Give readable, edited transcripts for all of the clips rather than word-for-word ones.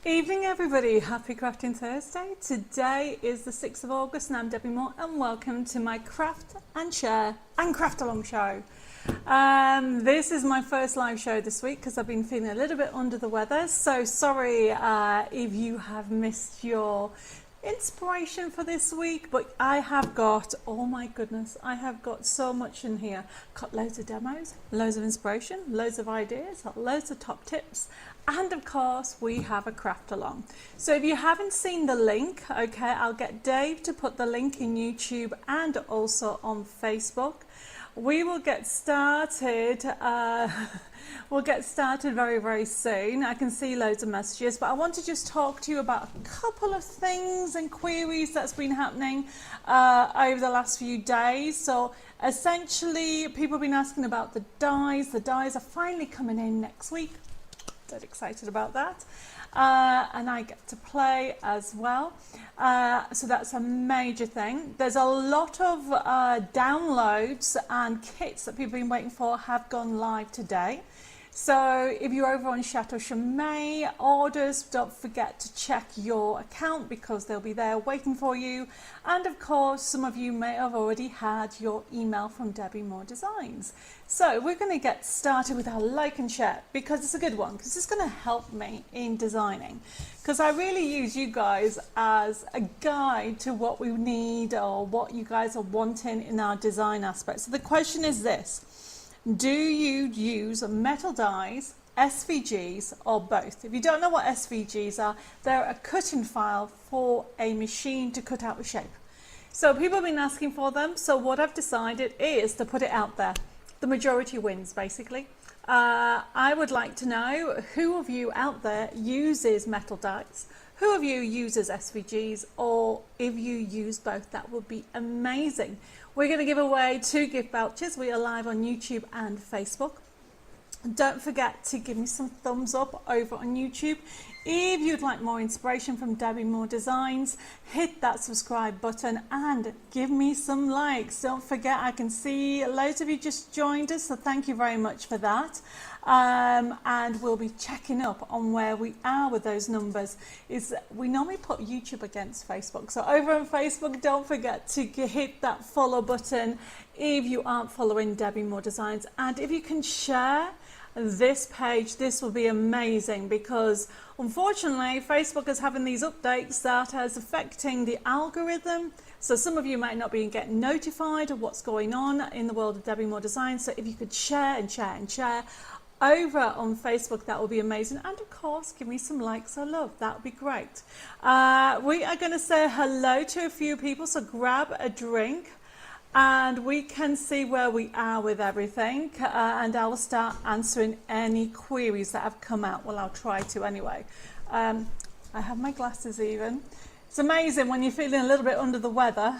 Evening everybody, happy crafting Thursday. Today is the 6th of August and I'm Debbie Moore and welcome to my craft and share and craft along show. This is my first live show this week because I've been feeling a little bit under the weather, so sorry if you have missed your inspiration for this week, but I have got, oh my goodness, I have got so much in here. Got loads of demos, loads of inspiration, loads of ideas, loads of top tips, and of course we have a craft along. So if you haven't seen the link, okay, I'll get Dave to put the link in YouTube and also on Facebook. We will get started. We'll get started very, very soon. I can see loads of messages, but I want to just talk to you about a couple of things and queries that's been happening over the last few days. So essentially, people have been asking about the dies. The dies are finally coming in next week. Dead excited about that. And I get to play as well. So that's a major thing. There's a lot of downloads and kits that people have been waiting for have gone live today. So if you're over on Chateau Chimay orders, don't forget to check your account because they'll be there waiting for you. And of course, some of you may have already had your email from Debbie Moore Designs. So we're going to get started with our like and share because it's a good one, because it's going to help me in designing. Because I really use you guys as a guide to what we need or what you guys are wanting in our design aspect. So the question is this. Do you use metal dies, SVGs, or both? If you don't know what SVGs are, they're a cutting file for a machine to cut out a shape. So people have been asking for them, so what I've decided is to put it out there. The majority wins, basically. I would like to know who of you out there uses metal dies, who of you uses SVGs, or if you use both. That would be amazing. We're going to give away 2 gift vouchers. We are live on YouTube and Facebook. Don't forget to give me some thumbs up over on YouTube. If you'd like more inspiration from Debbie Moore Designs, hit that subscribe button and give me some likes. Don't forget, I can see loads of you just joined us, so thank you very much for that. And we'll be checking up on where we are with those numbers. We normally put YouTube against Facebook. So over on Facebook, don't forget to hit that follow button if you aren't following Debbie Moore Designs. And if you can share this page, this will be amazing, because unfortunately Facebook is having these updates that is affecting the algorithm. So some of you might not be getting notified of what's going on in the world of Debbie Moore Design. So if you could share and share and share over on Facebook, that will be amazing. And of course, give me some likes or love. That would be great. We are going to say hello to a few people, so grab a drink and we can see where we are with everything, and I will start answering any queries that have come out. Well, I'll try to anyway. I have my glasses even. It's amazing when you're feeling a little bit under the weather,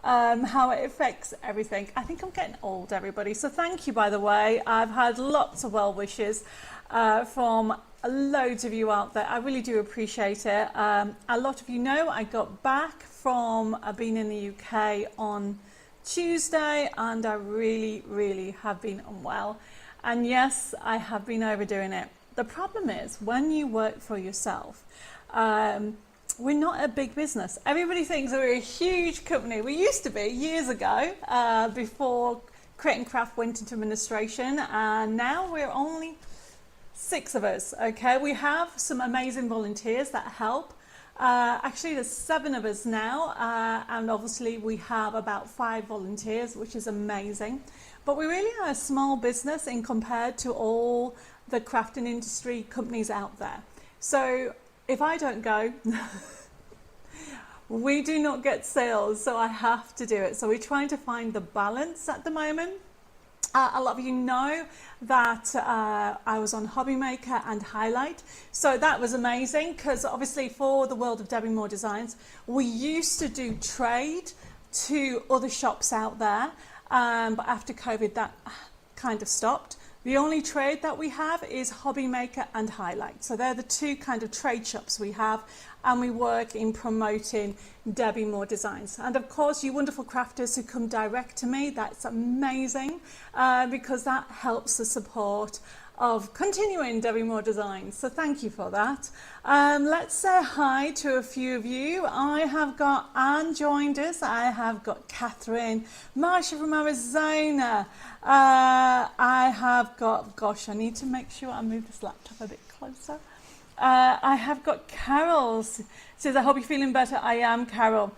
how it affects everything. I think I'm getting old, everybody. So thank you, by the way. I've had lots of well wishes from loads of you out there. I really do appreciate it. A lot of you know I got back from being in the UK on Tuesday, and I really have been unwell. And yes, I have been overdoing it. The problem is when you work for yourself, we're not a big business. Everybody thinks we're a huge company. We used to be years ago, before Create and Craft went into administration, and now we're only 6 of us. Okay, we have some amazing volunteers that help. Actually, there's 7 of us now, and obviously we have about 5 volunteers, which is amazing. But we really are a small business in compared to all the crafting industry companies out there. So if I don't go, we do not get sales, so I have to do it. So we're trying to find the balance at the moment. A lot of you know that I was on Hobby Maker and Highlight. So that was amazing because obviously for the world of Debbie Moore Designs, we used to do trade to other shops out there. But after COVID, that kind of stopped. The only trade that we have is Hobby Maker and Highlight. So they're the 2 kind of trade shops we have, and we work in promoting Debbie Moore Designs. And of course, you wonderful crafters who come direct to me, that's amazing, because that helps to support of continuing Debbie Moore Designs. So thank you for that. Let's say hi to a few of you. I have got Anne joined us. I have got Catherine, Marsha from Arizona. I have got, gosh, I need to make sure I move this laptop a bit closer. I have got Carol. Says, I hope you're feeling better. I am, Carol.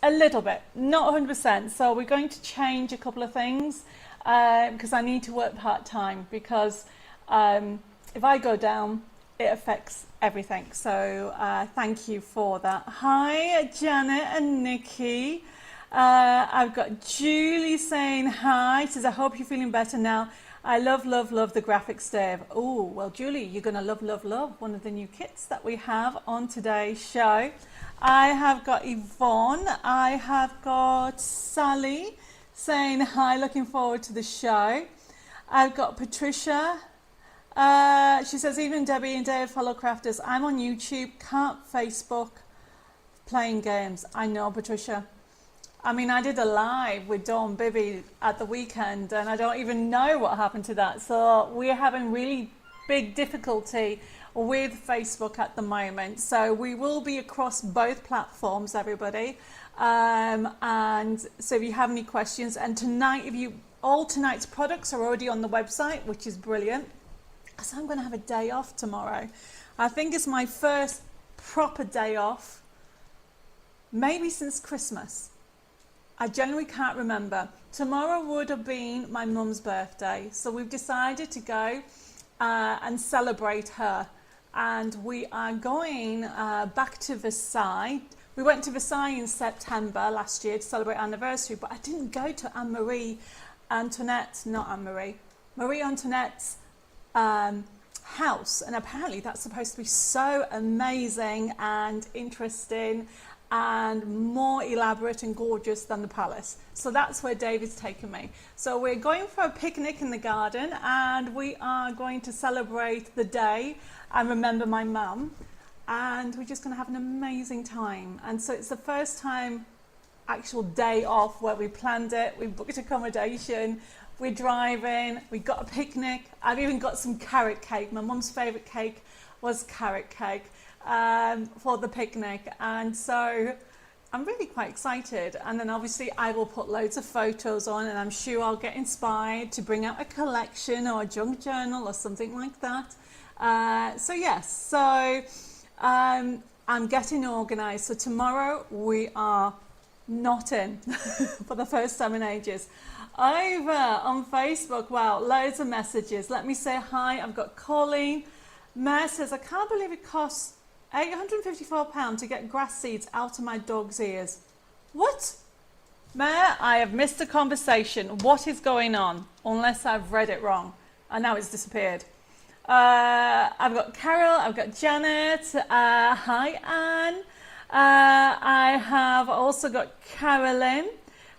A little bit, not 100%. So we're going to change a couple of things because I need to work part-time because if I go down, it affects everything. So thank you for that. Hi, Janet and Nikki. I've got Julie saying hi. Says, I hope you're feeling better now. I love the graphics, Dave. Oh, well, Julie, you're going to love one of the new kits that we have on today's show. I have got Yvonne. I have got Sally saying hi, looking forward to the show. I've got Patricia. She says, even Debbie and Dave follow crafters. I'm on YouTube, can't Facebook, playing games. I know, Patricia. I mean, I did a live with Dawn Bibby at the weekend and I don't even know what happened to that. So we're having really big difficulty with Facebook at the moment. So we will be across both platforms, everybody. And so if you have any questions, and tonight, all tonight's products are already on the website, which is brilliant. So I'm going to have a day off tomorrow. I think it's my first proper day off, maybe since Christmas. I generally can't remember. Tomorrow would have been my mum's birthday. So we've decided to go and celebrate her. And we are going back to Versailles. We went to Versailles in September last year to celebrate our anniversary, but I didn't go to Marie Antoinette's house. And apparently that's supposed to be so amazing and interesting and more elaborate and gorgeous than the palace. So that's where David's taken me. So we're going for a picnic in the garden and we are going to celebrate the day and remember my mum, and we're just going to have an amazing time. And so it's the first time actual day off where we planned it, we booked accommodation, we're driving, we got a picnic. I've even got some carrot cake. My mum's favourite cake was carrot cake. For the picnic, and so I'm really quite excited. And then obviously I will put loads of photos on, and I'm sure I'll get inspired to bring out a collection or a junk journal or something like that. So yes, so I'm getting organised. So tomorrow we are not in for the first time in ages. Over on Facebook, wow, loads of messages. Let me say hi. I've got Colleen. Mare says, I can't believe it costs £854 to get grass seeds out of my dog's ears. What? Mare, I have missed a conversation. What is going on? Unless I've read it wrong. And now it's disappeared. I've got Carol, I've got Janet. Hi, Anne. I have also got Carolyn,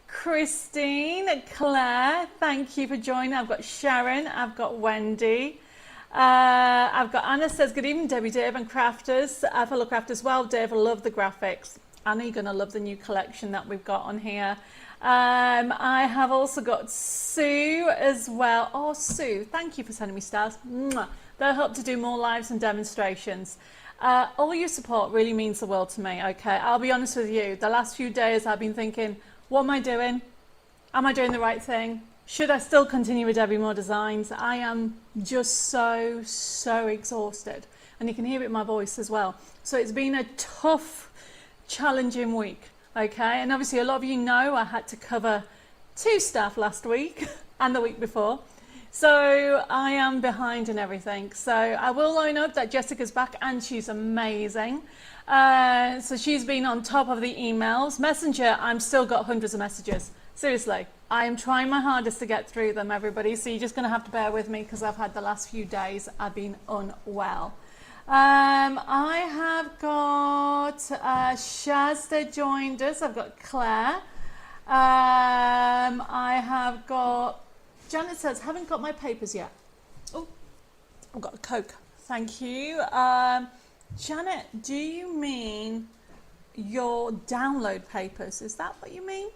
Christine, Claire. Thank you for joining. I've got Sharon, I've got Wendy. I've got Anna says, good evening, Debbie, Dave and crafters, fellow crafters. Well, Dave, I love the graphics. Anna, you're going to love the new collection that we've got on here. I have also got Sue as well. Oh, Sue, thank you for sending me stars. Mwah. They'll help to do more lives and demonstrations. All your support really means the world to me, okay? I'll be honest with you. The last few days I've been thinking, what am I doing? Am I doing the right thing? Should I still continue with Debbie Moore Designs? I am just so exhausted. And you can hear it in my voice as well. So it's been a tough, challenging week, okay? And obviously a lot of you know I had to cover 2 staff last week and the week before. So I am behind in everything. So I will line up that Jessica's back and she's amazing. So she's been on top of the emails. Messenger, I'm still got hundreds of messages. Seriously, I am trying my hardest to get through them, everybody. So you're just going to have to bear with me because I've had the last few days, I've been unwell. I have got Shazda joined us. I've got Claire. I have got, Janet says, haven't got my papers yet. Oh, I've got a Coke. Thank you. Janet, do you mean your download papers? Is that what you mean?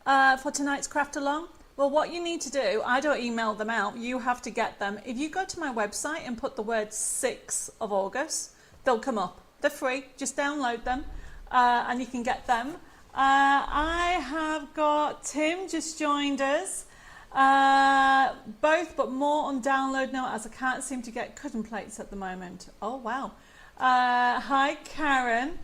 For tonight's craft along? Well, what you need to do, I don't email them out, you have to get them. If you go to my website and put the word 6th of August, they'll come up. They're free, just download them and you can get them. I have got Tim just joined us. Both, but more on download now as I can't seem to get cutting plates at the moment. Oh, wow. Hi, Karen.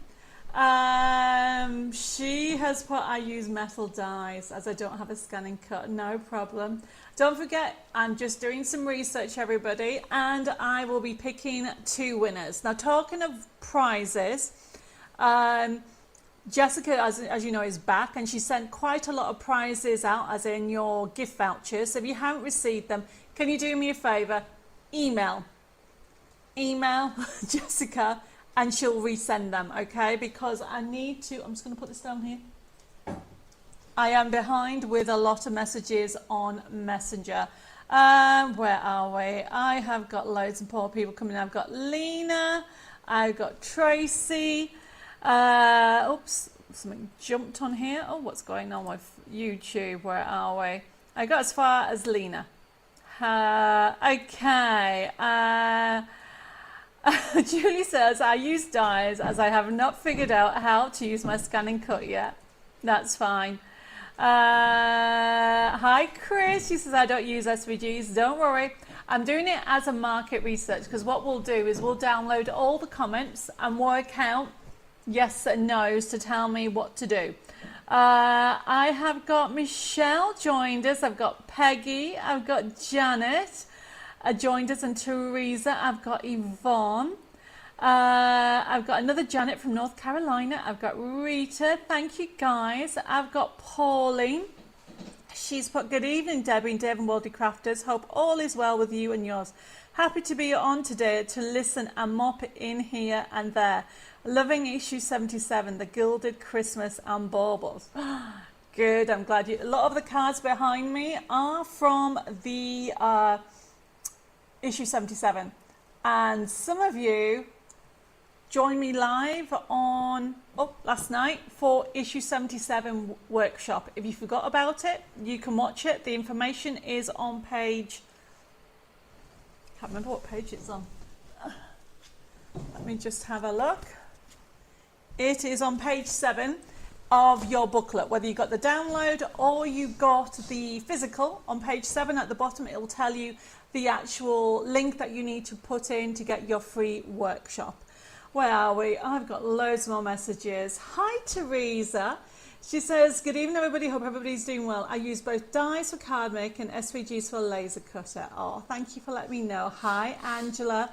She has put, I use metal dies as I don't have a scanning cut. No problem. Don't forget, I'm just doing some research, everybody, and I will be picking 2 winners. Now, talking of prizes, Jessica, as you know, is back, and she sent quite a lot of prizes out, as in your gift vouchers. So if you haven't received them, can you do me a favour? Email Jessica, and she'll resend them, okay? Because I need to, I'm just going to put this down here. I am behind with a lot of messages on Messenger. Where are we? I have got loads of poor people coming in. I've got Lena, I've got Tracy. Oops, something jumped on here. Oh, what's going on with YouTube? Where are we? I got as far as Lena. Okay. Julie says, I use dies as I have not figured out how to use my scanning cut yet. That's fine. Hi, Chris. She says, I don't use SVGs. Don't worry. I'm doing it as a market research, because what we'll do is we'll download all the comments and work out yes and no's to tell me what to do. I have got Michelle joined us. I've got Peggy. I've got Janet joined us, and Teresa. I've got Yvonne. I've got another Janet from North Carolina. I've got Rita. Thank you, guys. I've got Pauline. She's put, good evening, Debbie and Devon Worldly Crafters. Hope all is well with you and yours. Happy to be on today to listen and mop in here and there. Loving issue 77, the Gilded Christmas and Baubles. Good, I'm glad you... A lot of the cards behind me are from the issue 77. And some of you joined me live on, last night for issue 77 workshop. If you forgot about it, you can watch it. The information is on page... I can't remember what page it's on. Let me just have a look. It is on page 7 of your booklet, whether you got the download or you got the physical. On page 7 at the bottom, it will tell you the actual link that you need to put in to get your free workshop. Where are we? I've got loads more messages. Hi, Teresa. She says, good evening, everybody. Hope everybody's doing well. I use both dies for card making and SVGs for laser cutter. Oh, thank you for letting me know. Hi, Angela.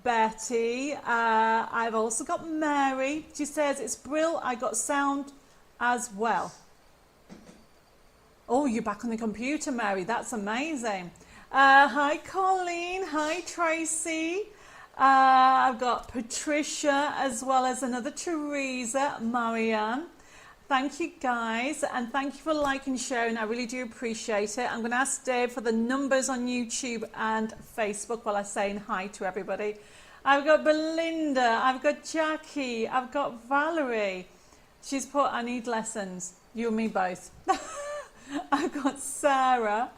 Betty. I've also got Mary. She says, it's brill. I got sound as well. Oh, you're back on the computer, Mary. That's amazing. Hi, Colleen. Hi, Tracy. I've got Patricia as well as another Teresa, Marianne. Thank you, guys, and thank you for liking and sharing. I really do appreciate it. I'm going to ask Dave for the numbers on YouTube and Facebook while I'm saying hi to everybody. I've got Belinda, I've got Jackie, I've got Valerie. She's put, I need lessons. You and me both. I've got Sarah.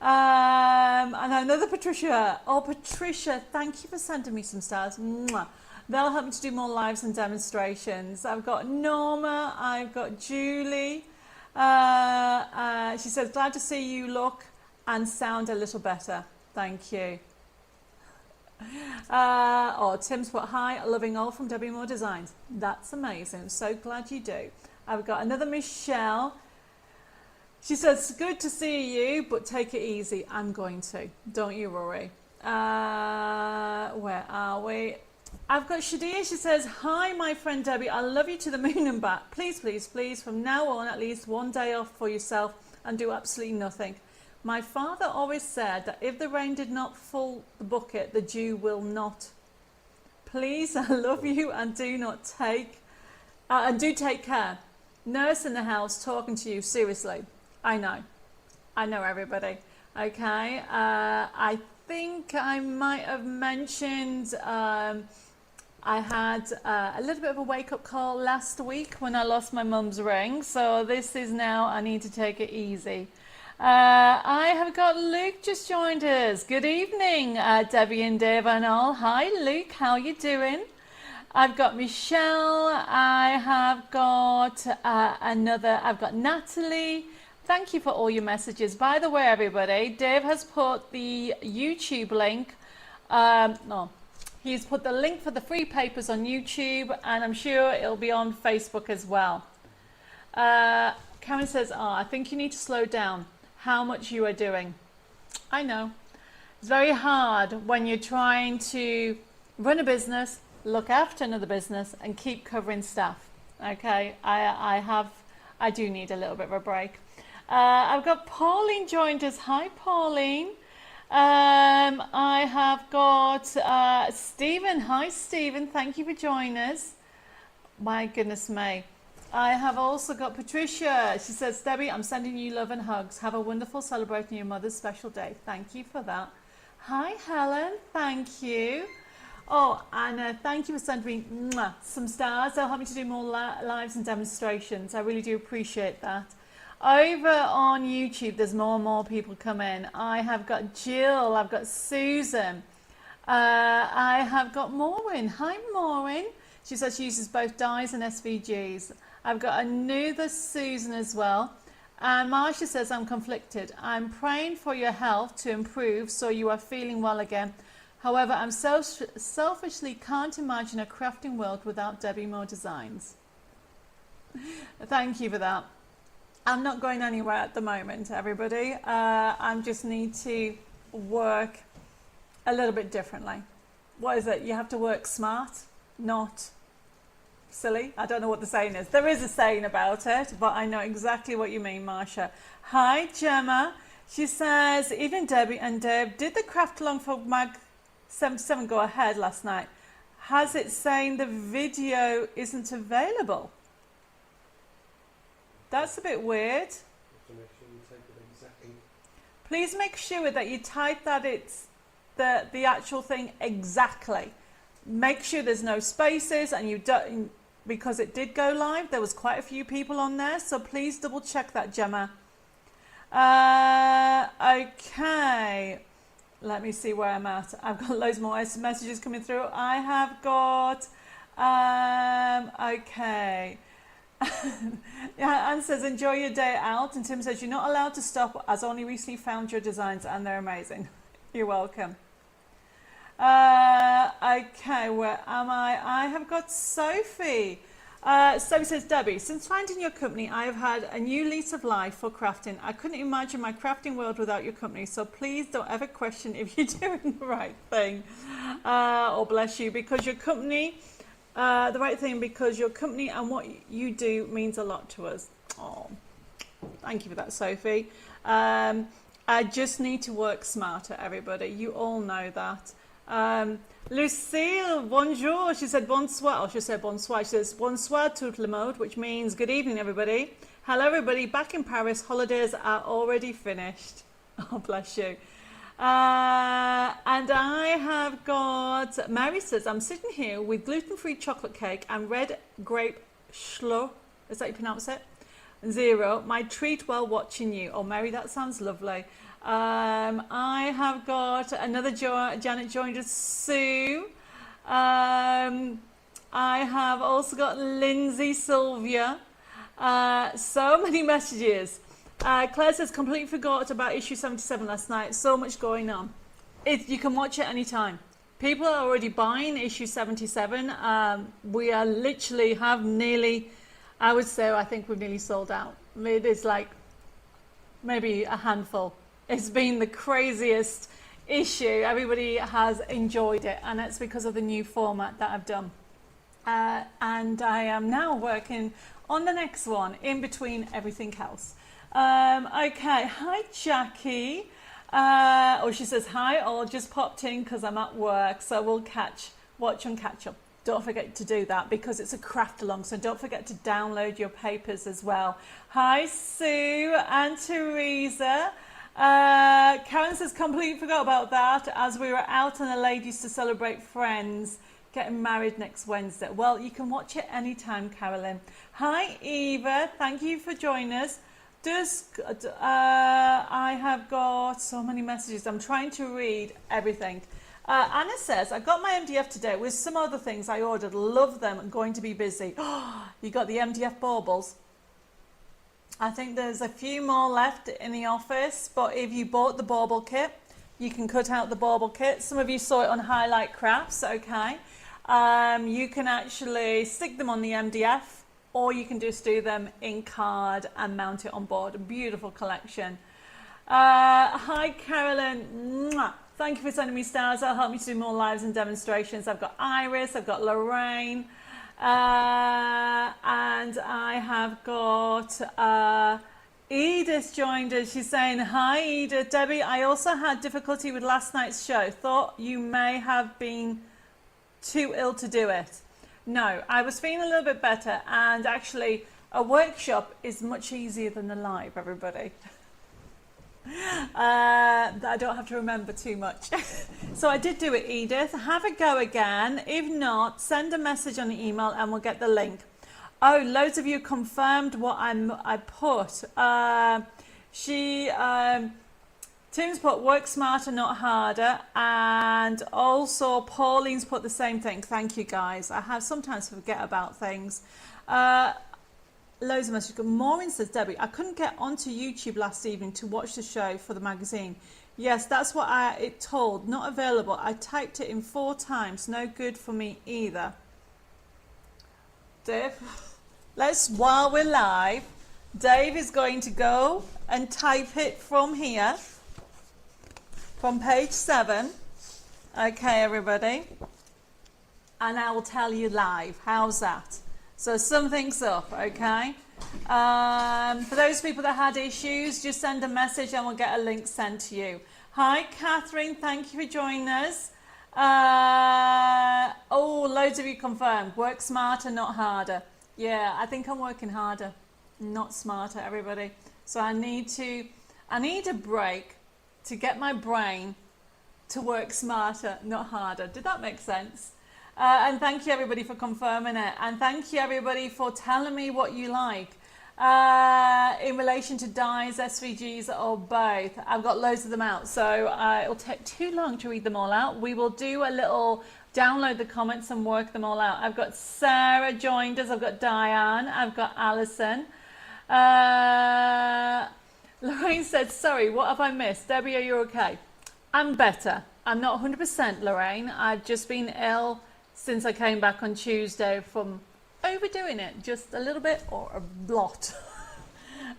And another Patricia. Oh, Patricia, thank you for sending me some stars. Mwah. They'll help me to do more lives and demonstrations. I've got Norma. I've got Julie. She says, glad to see you look and sound a little better. Thank you. Tim's put, hi, loving all from Debbie Moore Designs. That's amazing. So glad you do. I've got another Michelle. She says, good to see you, but take it easy. I'm going to. Don't you worry. Where are we? I've got Shadia. She says, hi, my friend Debbie. I love you to the moon and back. Please, please, please, from now on, at least one day off for yourself and do absolutely nothing. My father always said that if the rain did not fill the bucket, the dew will not. Please, I love you and do take care. Nurse in the house talking to you, seriously. I know everybody. Okay, I think I might have mentioned I had a little bit of a wake-up call last week when I lost my mum's ring. So this is now, I need to take it easy. I have got Luke just joined us. Good evening, Debbie and Dave and all. Hi, Luke. How are you doing? I've got Michelle. I have got I've got Natalie. Thank you for all your messages. By the way, everybody, Dave has put the YouTube link. He's put the link for the free papers on YouTube, and I'm sure it'll be on Facebook as well. Karen says, I think you need to slow down how much you are doing. I know. It's very hard when you're trying to run a business, look after another business, and keep covering staff. Okay, I do need a little bit of a break. I've got Pauline joined us. Hi, Pauline. I have got Stephen. Hi, Stephen. Thank you for joining us. My goodness me. I have also got Patricia. She says, Debbie, I'm sending you love and hugs. Have a wonderful celebrating your mother's special day. Thank you for that. Hi, Helen. Thank you. Oh, and thank you for sending me some stars. They'll help me to do more lives and demonstrations. I really do appreciate that. Over on YouTube, there's more and more people come in. I have got Jill. I've got Susan. I have got Maureen. Hi, Maureen. She says she uses both dyes and SVGs. I've got another Susan as well. And Marcia says, I'm conflicted. I'm praying for your health to improve so you are feeling well again. However, I'm selfishly can't imagine a crafting world without Debbie Moore Designs. Thank you for that. I'm not going anywhere at the moment, everybody. I just need to work a little bit differently. What is it? You have to work smart, not silly. I don't know what the saying is. There is a saying about it, but I know exactly what you mean, Marsha. Hi, Gemma. She says, even Debbie and Deb, did the CraftAlong for Mag 77 go ahead last night? Has it saying the video isn't available? That's a bit weird. Please make sure that you type that it's the actual thing exactly. Make sure there's no spaces, and you don't, because it did go live. There was quite a few people on there, so please double check that, Gemma. Okay, let me see where I'm at. I've got loads more messages coming through. I have got okay. Yeah, Anne says, enjoy your day out. And Tim says, you're not allowed to stop, as only recently found your designs and they're amazing. You're welcome. Okay, where am I? I have got Sophie. Sophie says, Debbie, since finding your company, I have had a new lease of life for crafting. I couldn't imagine my crafting world without your company, so please don't ever question if you're doing the right thing. Or bless you, because your company... the right thing, because your company and what you do means a lot to us. Oh, thank you for that, Sophie. I just need to work smarter, everybody. You all know that. Lucille, bonjour. She said bonsoir. Or she said bonsoir. She says bonsoir tout le monde, which means good evening, everybody. Hello, everybody. Back in Paris. Holidays are already finished. Oh, bless you. And I have got, Mary says, I'm sitting here with gluten-free chocolate cake and red grape schlo. Is that how you pronounce it? 0. My treat while watching you. Oh, Mary, that sounds lovely. I have got another Janet joined us, Sue. I have also got Lindsay, Sylvia. So many messages. Claire says, completely forgot about issue 77 last night. So much going on. You can watch it anytime. People are already buying issue 77. We are literally have nearly, I would say, I think we've nearly sold out. It is like maybe a handful. It's been the craziest issue. Everybody has enjoyed it, and it's because of the new format that I've done. And I am now working on the next one in between everything else. Okay, hi Jackie. She says hi, or just popped in because I'm at work, so we'll watch and catch up. Don't forget to do that because it's a CraftAlong, so don't forget to download your papers as well. Hi Sue and Teresa. Karen says, completely forgot about that as we were out on the ladies to celebrate friends getting married next Wednesday. Well, you can watch it anytime, Carolyn. Hi Eva, thank you for joining us. I have got so many messages. I'm trying to read everything. Anna says, I got my MDF today with some other things I ordered. Love them. I'm going to be busy. You got the MDF baubles? I think there's a few more left in the office, but if you bought the bauble kit, you can cut out the bauble kit. Some of you saw it on Highlight Crafts, okay? You can actually stick them on the MDF, or you can just do them in card and mount it on board. A beautiful collection. Hi, Carolyn. Mwah. Thank you for sending me stars. That'll help me to do more lives and demonstrations. I've got Iris, I've got Lorraine, and I have got Edith joined us. She's saying, hi, Edith. Debbie, I also had difficulty with last night's show. Thought you may have been too ill to do it. No, I was feeling a little bit better, and actually a workshop is much easier than a live, everybody. I don't have to remember too much. So I did do it, Edith. Have a go again. If not, send a message on the email and we'll get the link. Oh, loads of you confirmed what I put. Tim's put work smarter, not harder, and also Pauline's put the same thing. Thank you, guys. I have sometimes forget about things. Loads of messages. Maureen says, Debbie, I couldn't get onto YouTube last evening to watch the show for the magazine. Yes, that's what it told. Not available. I typed it in 4 times. No good for me either. Dave, while we're live, Dave is going to go and type it from here, from page 7. Okay, everybody. And I will tell you live. How's that? So something's up, okay? For those people that had issues, just send a message and we'll get a link sent to you. Hi, Catherine. Thank you for joining us. Loads of you confirmed. Work smarter, not harder. Yeah, I think I'm working harder, not smarter, everybody. So I need a break to get my brain to work smarter, not harder. Did that make sense? And thank you everybody for confirming it, and thank you everybody for telling me what you like in relation to dyes, SVGs, or both. I've got loads of them out, so it'll take too long to read them all out. We will do a little download the comments and work them all out. I've got Sarah joined us, I've got Diane, I've got Alison. Lorraine said, sorry, what have I missed? Debbie, are you okay? I'm better. I'm not 100%, Lorraine. I've just been ill since I came back on Tuesday from overdoing it, just a little bit or a lot.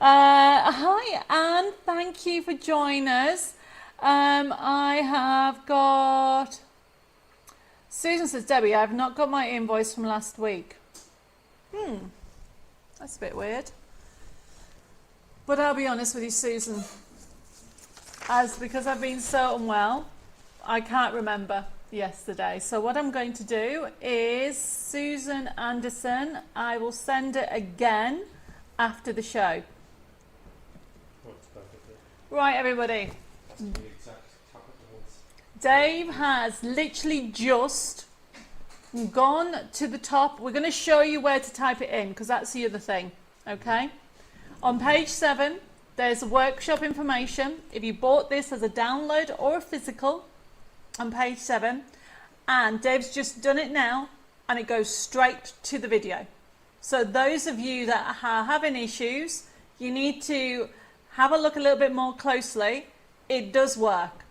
Hi, Anne, thank you for joining us. I have got, Susan says, Debbie, I've not got my invoice from last week. That's a bit weird. But I'll be honest with you, Susan, because I've been so unwell, I can't remember yesterday. So what I'm going to do is, Susan Anderson, I will send it again after the show. Right, everybody. Dave has literally just gone to the top. We're going to show you where to type it in, because that's the other thing. Okay? On page 7, there's workshop information. If you bought this as a download or a physical, on page 7, and Dave's just done it now, and it goes straight to the video. So those of you that are having issues, you need to have a look a little bit more closely. It does work,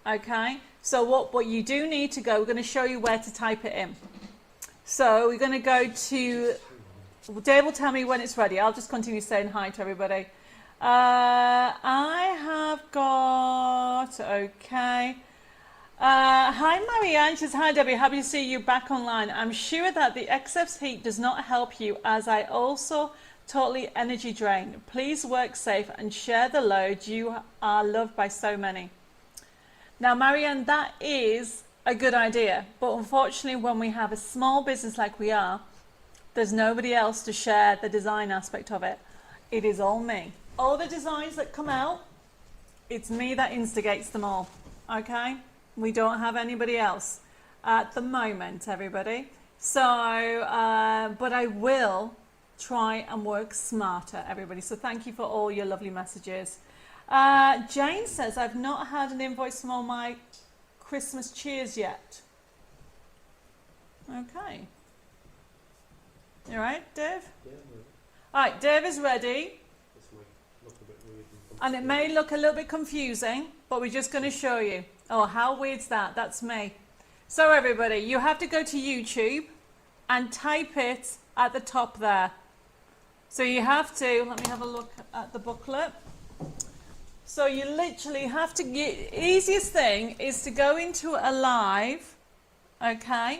okay? So what you do need to go, we're going to show you where to type it in. So we're going to go to, Dave will tell me when it's ready. I'll just continue saying hi to everybody. I have got, okay. Hi Marianne, she says, hi Debbie, happy to see you back online. I'm sure that the excess heat does not help you, as I also totally energy drained. Please work safe and share the load. You are loved by so many. Now Marianne, that is a good idea, but unfortunately when we have a small business like we are, there's nobody else to share the design aspect of it. It is all me. All the designs that come out, it's me that instigates them all, okay? We don't have anybody else at the moment, everybody. So, but I will try and work smarter, everybody. So thank you for all your lovely messages. Jane says, I've not had an invoice from all my Christmas cheers yet. Okay. You all right, Dave? Yeah, All right, Dave is ready. this might look a bit weird. And it may look a little bit confusing, but we're just going to show you. Oh, how weird's that? That's me. So everybody, you have to go to YouTube and type it at the top there. So you have to, let me have a look at the booklet. So you literally have to, easiest thing is to go into a live, okay,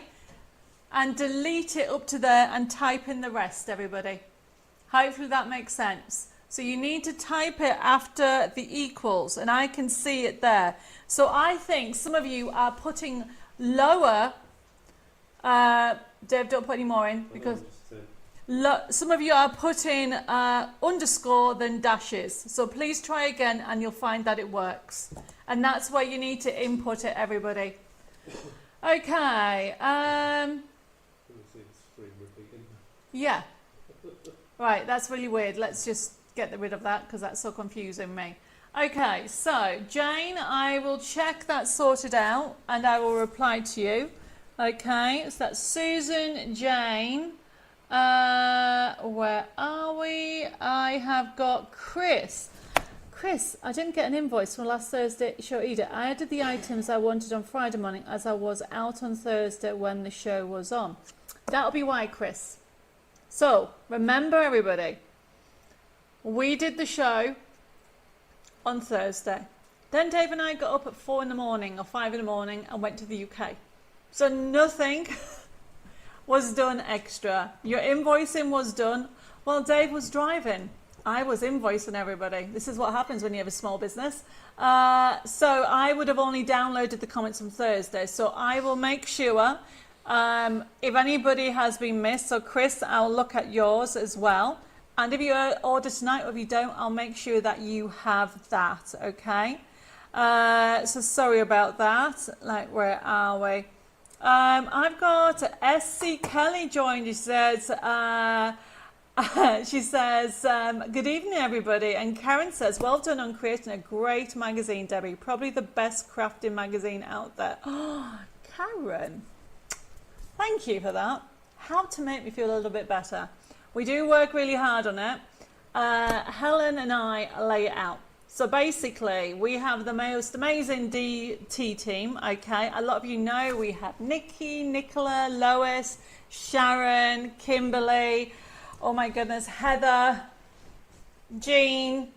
and delete it up to there and type in the rest, everybody. Hopefully that makes sense. So you need to type it after the equals, and I can see it there. So I think some of you are putting lower, Dave, don't put any more in, because some of you are putting underscore than dashes. So please try again and you'll find that it works. And that's where you need to input it, everybody. Okay. Yeah. Right, that's really weird. Let's just get rid of that because that's so confusing me. Okay, so Jane, I will check that sorted out and I will reply to you. Okay, so that's Susan, Jane. Where are we? I have got Chris. Chris, I didn't get an invoice from last Thursday show either. I added the items I wanted on Friday morning as I was out on Thursday when the show was on. That'll be why, Chris. So, remember everybody, we did the show on Thursday. Then Dave and I got up at 4 in the morning or 5 in the morning and went to the UK. So nothing was done extra. Your invoicing was done while Dave was driving. I was invoicing everybody. This is what happens when you have a small business. So I would have only downloaded the comments from Thursday. So I will make sure if anybody has been missed. So Chris, I'll look at yours as well. And if you order tonight or if you don't, I'll make sure that you have that, okay? So sorry about that. Like, where are we? I've got SC Kelly joined. She says, good evening, everybody. And Karen says, well done on creating a great magazine, Debbie. Probably the best crafting magazine out there. Oh, Karen, thank you for that. Helped to make me feel a little bit better. We do work really hard on it. Helen and I lay it out. So basically, we have the most amazing DT team, okay? A lot of you know we have Nikki, Nicola, Lois, Sharon, Kimberly, oh my goodness, Heather, Jean.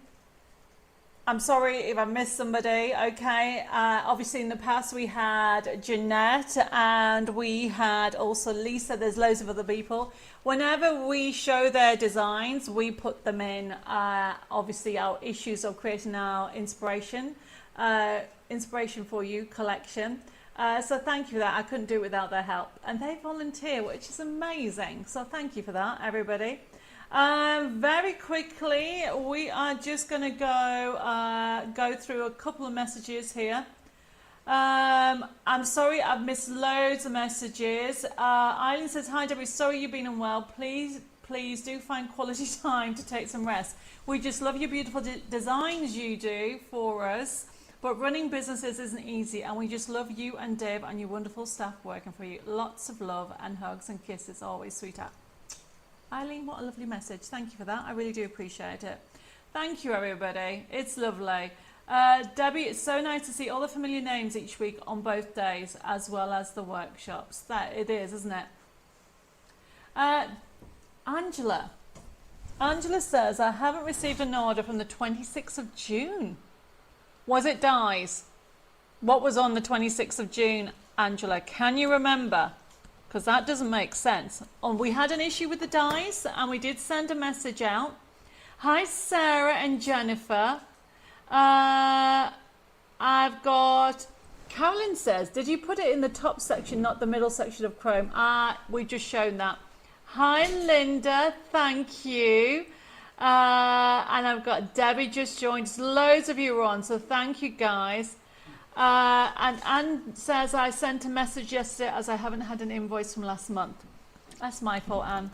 I'm sorry if I missed somebody, okay? Obviously in the past we had Jeanette and we had also Lisa. There's loads of other people. Whenever we show their designs, we put them in, obviously, our issues of creating our inspiration for you collection. So thank you for that. I couldn't do it without their help. And they volunteer, which is amazing. So thank you for that, everybody. Very quickly, we are just going to go through a couple of messages here. I'm sorry, I've missed loads of messages. Eileen says, hi Debbie, sorry you've been unwell. Please do find quality time to take some rest. We just love your beautiful designs you do for us. But running businesses isn't easy, and we just love you and Dave and your wonderful staff working for you. Lots of love and hugs and kisses, always, sweetheart. Eileen, what a lovely message. Thank you for that. I really do appreciate it. Thank you, everybody. It's lovely. Debbie, it's so nice to see all the familiar names each week on both days, as well as the workshops. That it is, isn't it? Angela says, I haven't received an order from the 26th of June. Was it dies? What was on the 26th of June, Angela? Can you remember? Because that doesn't make sense. We had an issue with the dies, and we did send a message out. Hi, Sarah and Jennifer. I've got, Carolyn says, did you put it in the top section, not the middle section of Chrome? We've just shown that. Hi, Linda. Thank you. And I've got Debbie just joined. Loads of you are on, so thank you, guys. And Anne says, I sent a message yesterday as I haven't had an invoice from last month. That's my fault, Anne.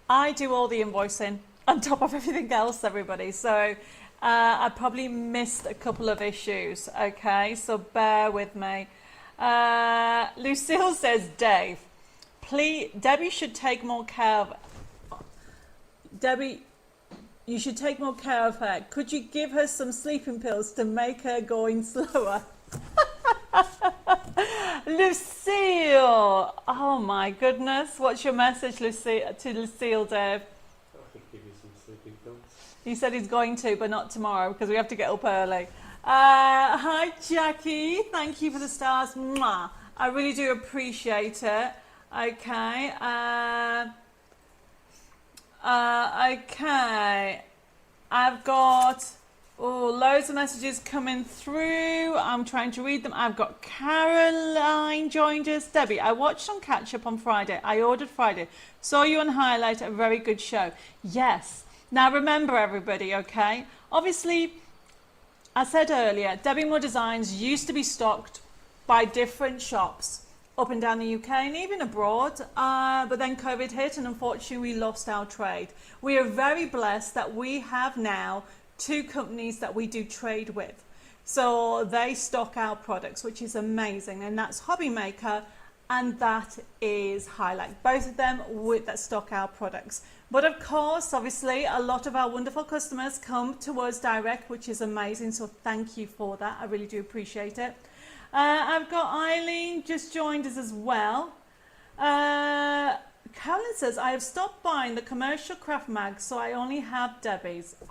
I do all the invoicing on top of everything else, everybody. So I probably missed a couple of issues. Okay, so bear with me. Lucille says, Dave, please, Debbie should take more care of. Debbie, you should take more care of her. Could you give her some sleeping pills to make her going slower? Lucille, oh my goodness, what's your message, Lucille, to Lucille, Dave? I could give you some sleeping pills. He said he's going to, but not tomorrow because we have to get up early. Hi, Jackie. Thank you for the stars. Mwah. I really do appreciate it. Okay. Okay. I've got loads of messages coming through. I'm trying to read them. I've got Caroline joined us. Debbie, I watched on Catch Up on Friday. I ordered Friday. Saw you on Highlight. A very good show. Yes. Now remember, everybody, okay? Obviously, I said earlier, Debbie Moore Designs used to be stocked by different shops up and down the UK and even abroad, but then COVID hit and unfortunately we lost our trade. We are very blessed that we have now 2 companies that we do trade with. So they stock our products, which is amazing, and that's Hobby Maker and that is Highlight. Both of them that stock our products. But of course, obviously, a lot of our wonderful customers come to us direct, which is amazing. So thank you for that. I really do appreciate it. I've got Eileen just joined us as well. Carolyn says, I have stopped buying the commercial craft mags, so I only have Debbie's. Oh,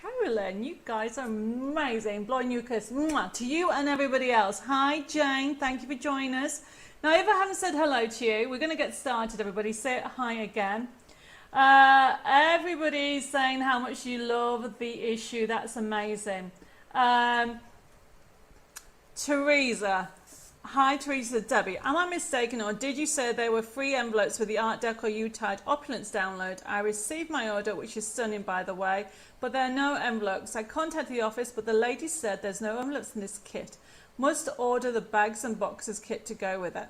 Carolyn, you guys are amazing. Blowing you a kiss. Mwah, to you and everybody else. Hi, Jane. Thank you for joining us. Now, if I haven't said hello to you, we're going to get started, everybody. Say hi again. Everybody's saying how much you love the issue. That's amazing. Teresa, hi Teresa. Debbie, am I mistaken or did you say there were free envelopes with the Art Deco U-Tide Opulence download? I received my order, which is stunning by the way, but there are no envelopes. I contacted the office, but the lady said there's no envelopes in this kit. Must order the bags and boxes kit to go with it.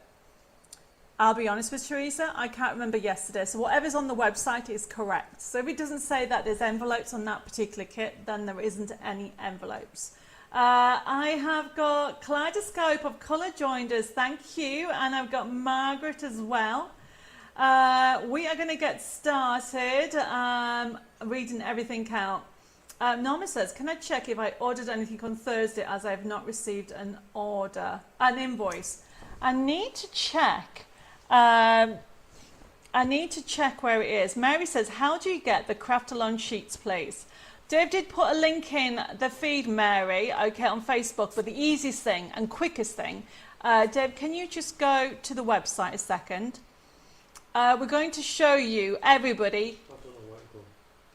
I'll be honest with Teresa, I can't remember yesterday, so whatever's on the website is correct. So if it doesn't say that there's envelopes on that particular kit, then there isn't any envelopes. I have got Kaleidoscope of Colour joined us, thank you, and I've got Margaret as well. We are going to get started reading everything out. Norma says, can I check if I ordered anything on Thursday as I have not received an invoice? I need to check. I need to check where it is. Mary says, how do you get the CraftAlong sheets, please? Dave did put a link in the feed, Mary, okay, on Facebook, but the easiest thing and quickest thing, Dave, can you just go to the website a second? We're going to show you, everybody,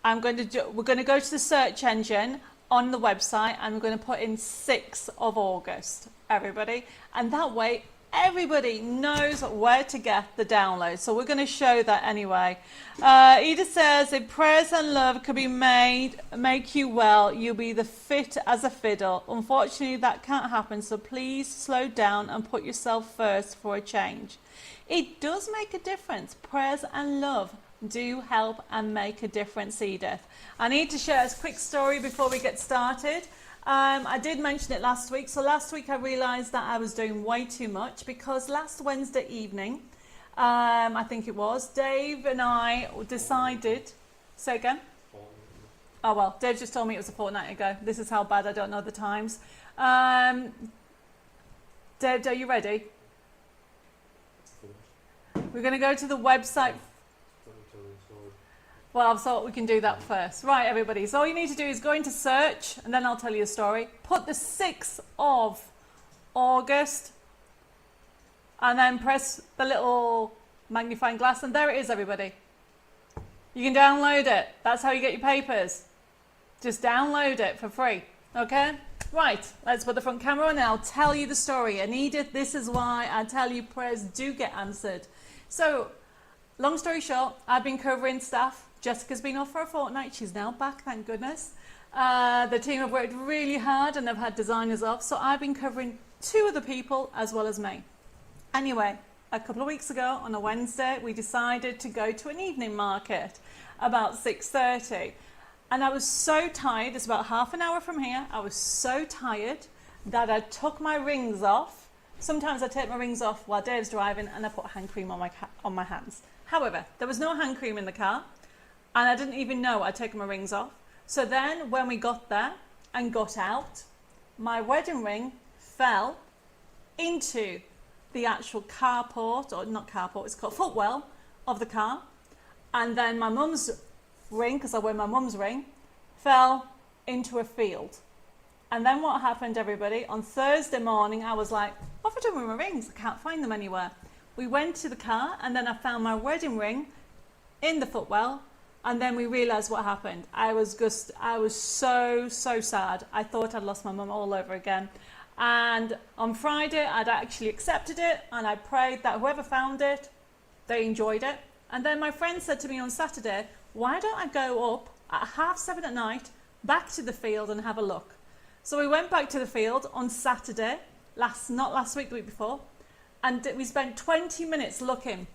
we're going to go to the search engine on the website and we're going to put in 6th of August, everybody, and that way everybody knows where to get the download. So we're going to show that anyway. Edith says, if prayers and love could be make you well, you'll be the fit as a fiddle. Unfortunately, that can't happen. So please slow down and put yourself first for a change. It does make a difference. Prayers and love do help and make a difference, Edith. I need to share a quick story before we get started. I did mention it last week. So last week I realised that I was doing way too much because last Wednesday evening, I think it was, Dave and I decided, say again? Oh well, Dave just told me it was a fortnight ago. This is how bad I don't know the times. Dave, are you ready? We're going to go to the website. Well, I thought we can do that first. Right, everybody. So all you need to do is go into search, and then I'll tell you a story. Put the 6th of August, and then press the little magnifying glass, and there it is, everybody. You can download it. That's how you get your papers. Just download it for free, okay? Right, let's put the front camera on, and I'll tell you the story. And Edith, this is why I tell you prayers do get answered. So, long story short, I've been covering stuff. Jessica's been off for a fortnight. She's now back, thank goodness. The team have worked really hard and they've had designers off. So I've been covering 2 other people as well as me. Anyway, a couple of weeks ago on a Wednesday, we decided to go to an evening market about 6:30. And I was so tired, it's about half an hour from here, I was so tired that I took my rings off. Sometimes I take my rings off while Dave's driving and I put hand cream on my hands. However, there was no hand cream in the car and I didn't even know I'd taken my rings off. So then when we got there and got out, my wedding ring fell into the actual carport, or not carport, it's called footwell of the car. And then my mum's ring, because I wear my mum's ring, fell into a field. And then what happened, everybody, on Thursday morning, I was like, what have I done with my rings? I can't find them anywhere. We went to the car and then I found my wedding ring in the footwell. And then we realised what happened. I was so sad. I thought I'd lost my mum all over again. And on Friday, I'd actually accepted it and I prayed that whoever found it, they enjoyed it. And then my friend said to me on Saturday, why don't I go up at 7:30 at night, back to the field and have a look? So we went back to the field on Saturday, not last week, the week before, and we spent 20 minutes looking.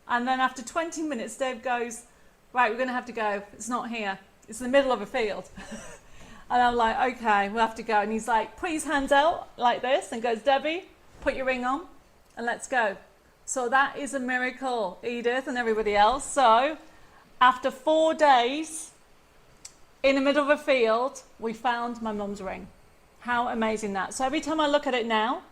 And then after 20 minutes, Dave goes, right, we're going to have to go. It's not here. It's in the middle of a field. And I'm like, okay, we'll have to go. And he's like, put his hands out like this and goes, Debbie, put your ring on and let's go. So that is a miracle, Edith and everybody else. So after 4 days in the middle of a field, we found my mum's ring. How amazing that. So every time I look at it now,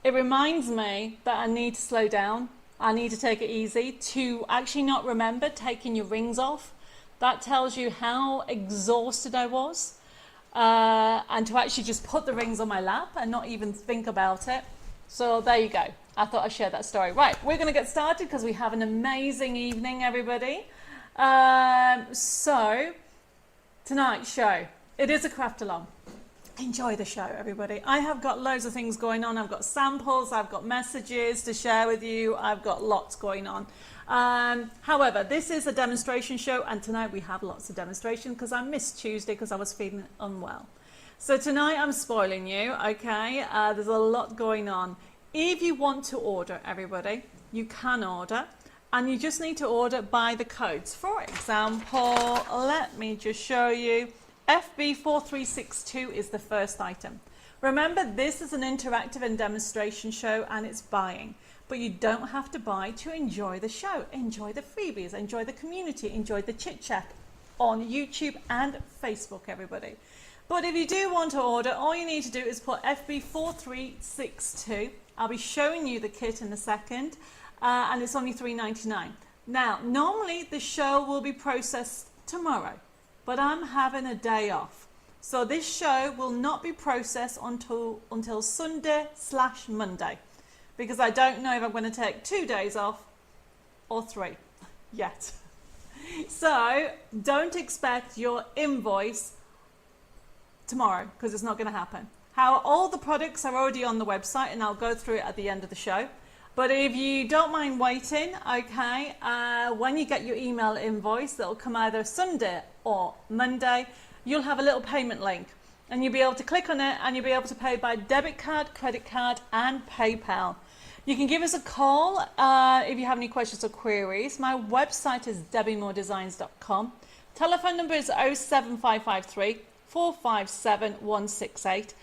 it reminds me that I need to slow down. I need to take it easy, to actually not remember taking your rings off. That tells you how exhausted I was. And to actually just put the rings on my lap and not even think about it. So there you go. I thought I'd share that story. Right, we're going to get started because we have an amazing evening, everybody. So, tonight's show, it is a CraftAlong. Enjoy the show, everybody. I have got loads of things going on. I've got samples, I've got messages to share with you. I've got lots going on. However, this is a demonstration show and tonight we have lots of demonstration because I missed Tuesday because I was feeling unwell. So tonight I'm spoiling you, okay? There's a lot going on. If you want to order, everybody, you can order and you just need to order by the codes. For example, let me just show you. FB4362 is the first item. Remember, this is an interactive and demonstration show and it's buying. But you don't have to buy to enjoy the show. Enjoy the freebies, enjoy the community, enjoy the chit chat on YouTube and Facebook, everybody. But if you do want to order, all you need to do is put FB4362. I'll be showing you the kit in a second and it's only $3.99. Now, normally the show will be processed tomorrow, but I'm having a day off. So this show will not be processed until Sunday/Monday. Because I don't know if I'm going to take 2 days off or 3 yet. So don't expect your invoice tomorrow because it's not going to happen. How all the products are already on the website and I'll go through it at the end of the show. But if you don't mind waiting, okay, when you get your email invoice, that'll come either Sunday or Monday, you'll have a little payment link. And you'll be able to click on it and you'll be able to pay by debit card, credit card and PayPal. You can give us a call if you have any questions or queries. My website is debbiemoredesigns.com. Telephone number is 07553 457 168.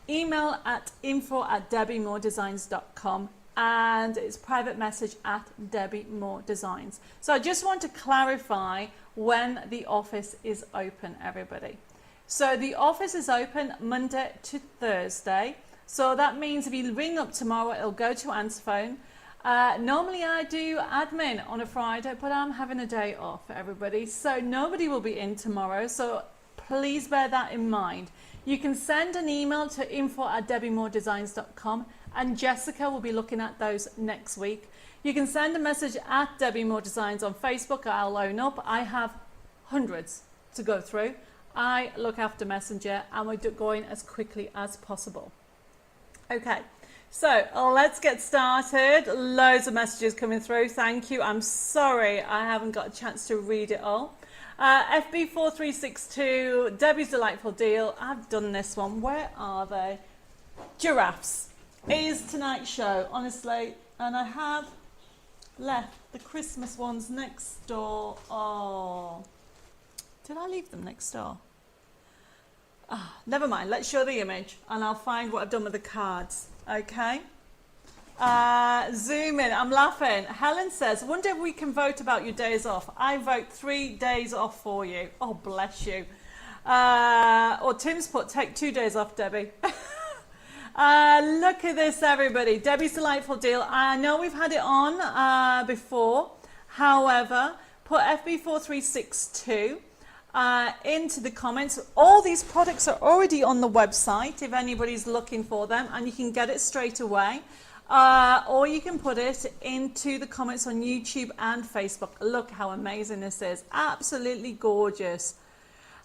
Email at info@debbiemoredesigns.com. And it's private message at Debbie More Designs. So I just want to clarify when the office is open, everybody. So the office is open Monday to Thursday. So that means if you ring up tomorrow, it'll go to answer phone. Normally I do admin on a Friday, but I'm having a day off, everybody. So nobody will be in tomorrow. So please bear that in mind. You can send an email to info@debbiemoredesigns.com and Jessica will be looking at those next week. You can send a message at Debbie More Designs on Facebook. I'll own up. I have hundreds to go through. I look after Messenger and we're going as quickly as possible. Okay, so let's get started. Loads of messages coming through. Thank you. I'm sorry I haven't got a chance to read it all. FB4362, Debbie's Delightful Deal. I've done this one. Where are they? Giraffes is tonight's show, honestly. And I have left the Christmas ones next door. Oh, did I leave them next door? Ah, never mind, let's show the image and I'll find what I've done with the cards. Okay. Zoom in. I'm laughing. Helen says, wonder if we can vote about your days off. I vote 3 days off for you. Oh, bless you. Or Tim's put, take 2 days off, Debbie. Look at this, everybody. Debbie's Delightful Deal. I know we've had it on before. However, put FB4362 into the comments. All these products are already on the website if anybody's looking for them, and you can get it straight away. Or you can put it into the comments on YouTube and Facebook. Look how amazing this is. Absolutely gorgeous.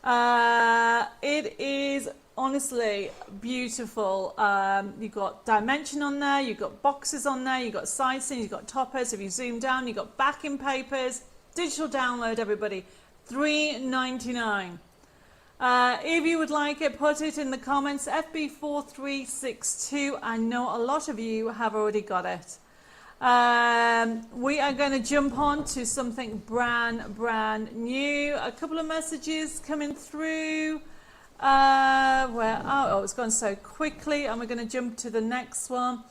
It is honestly beautiful. You've got dimension on there, you've got boxes on there, you've got side seams, you've got toppers. If you zoom down, you've got backing papers. Digital download, everybody. $3.99. If you would like it, put it in the comments. FB4362. I know a lot of you have already got it. We are going to jump on to something brand new. A couple of messages coming through. Oh, it's gone so quickly, and we're going to jump to the next one.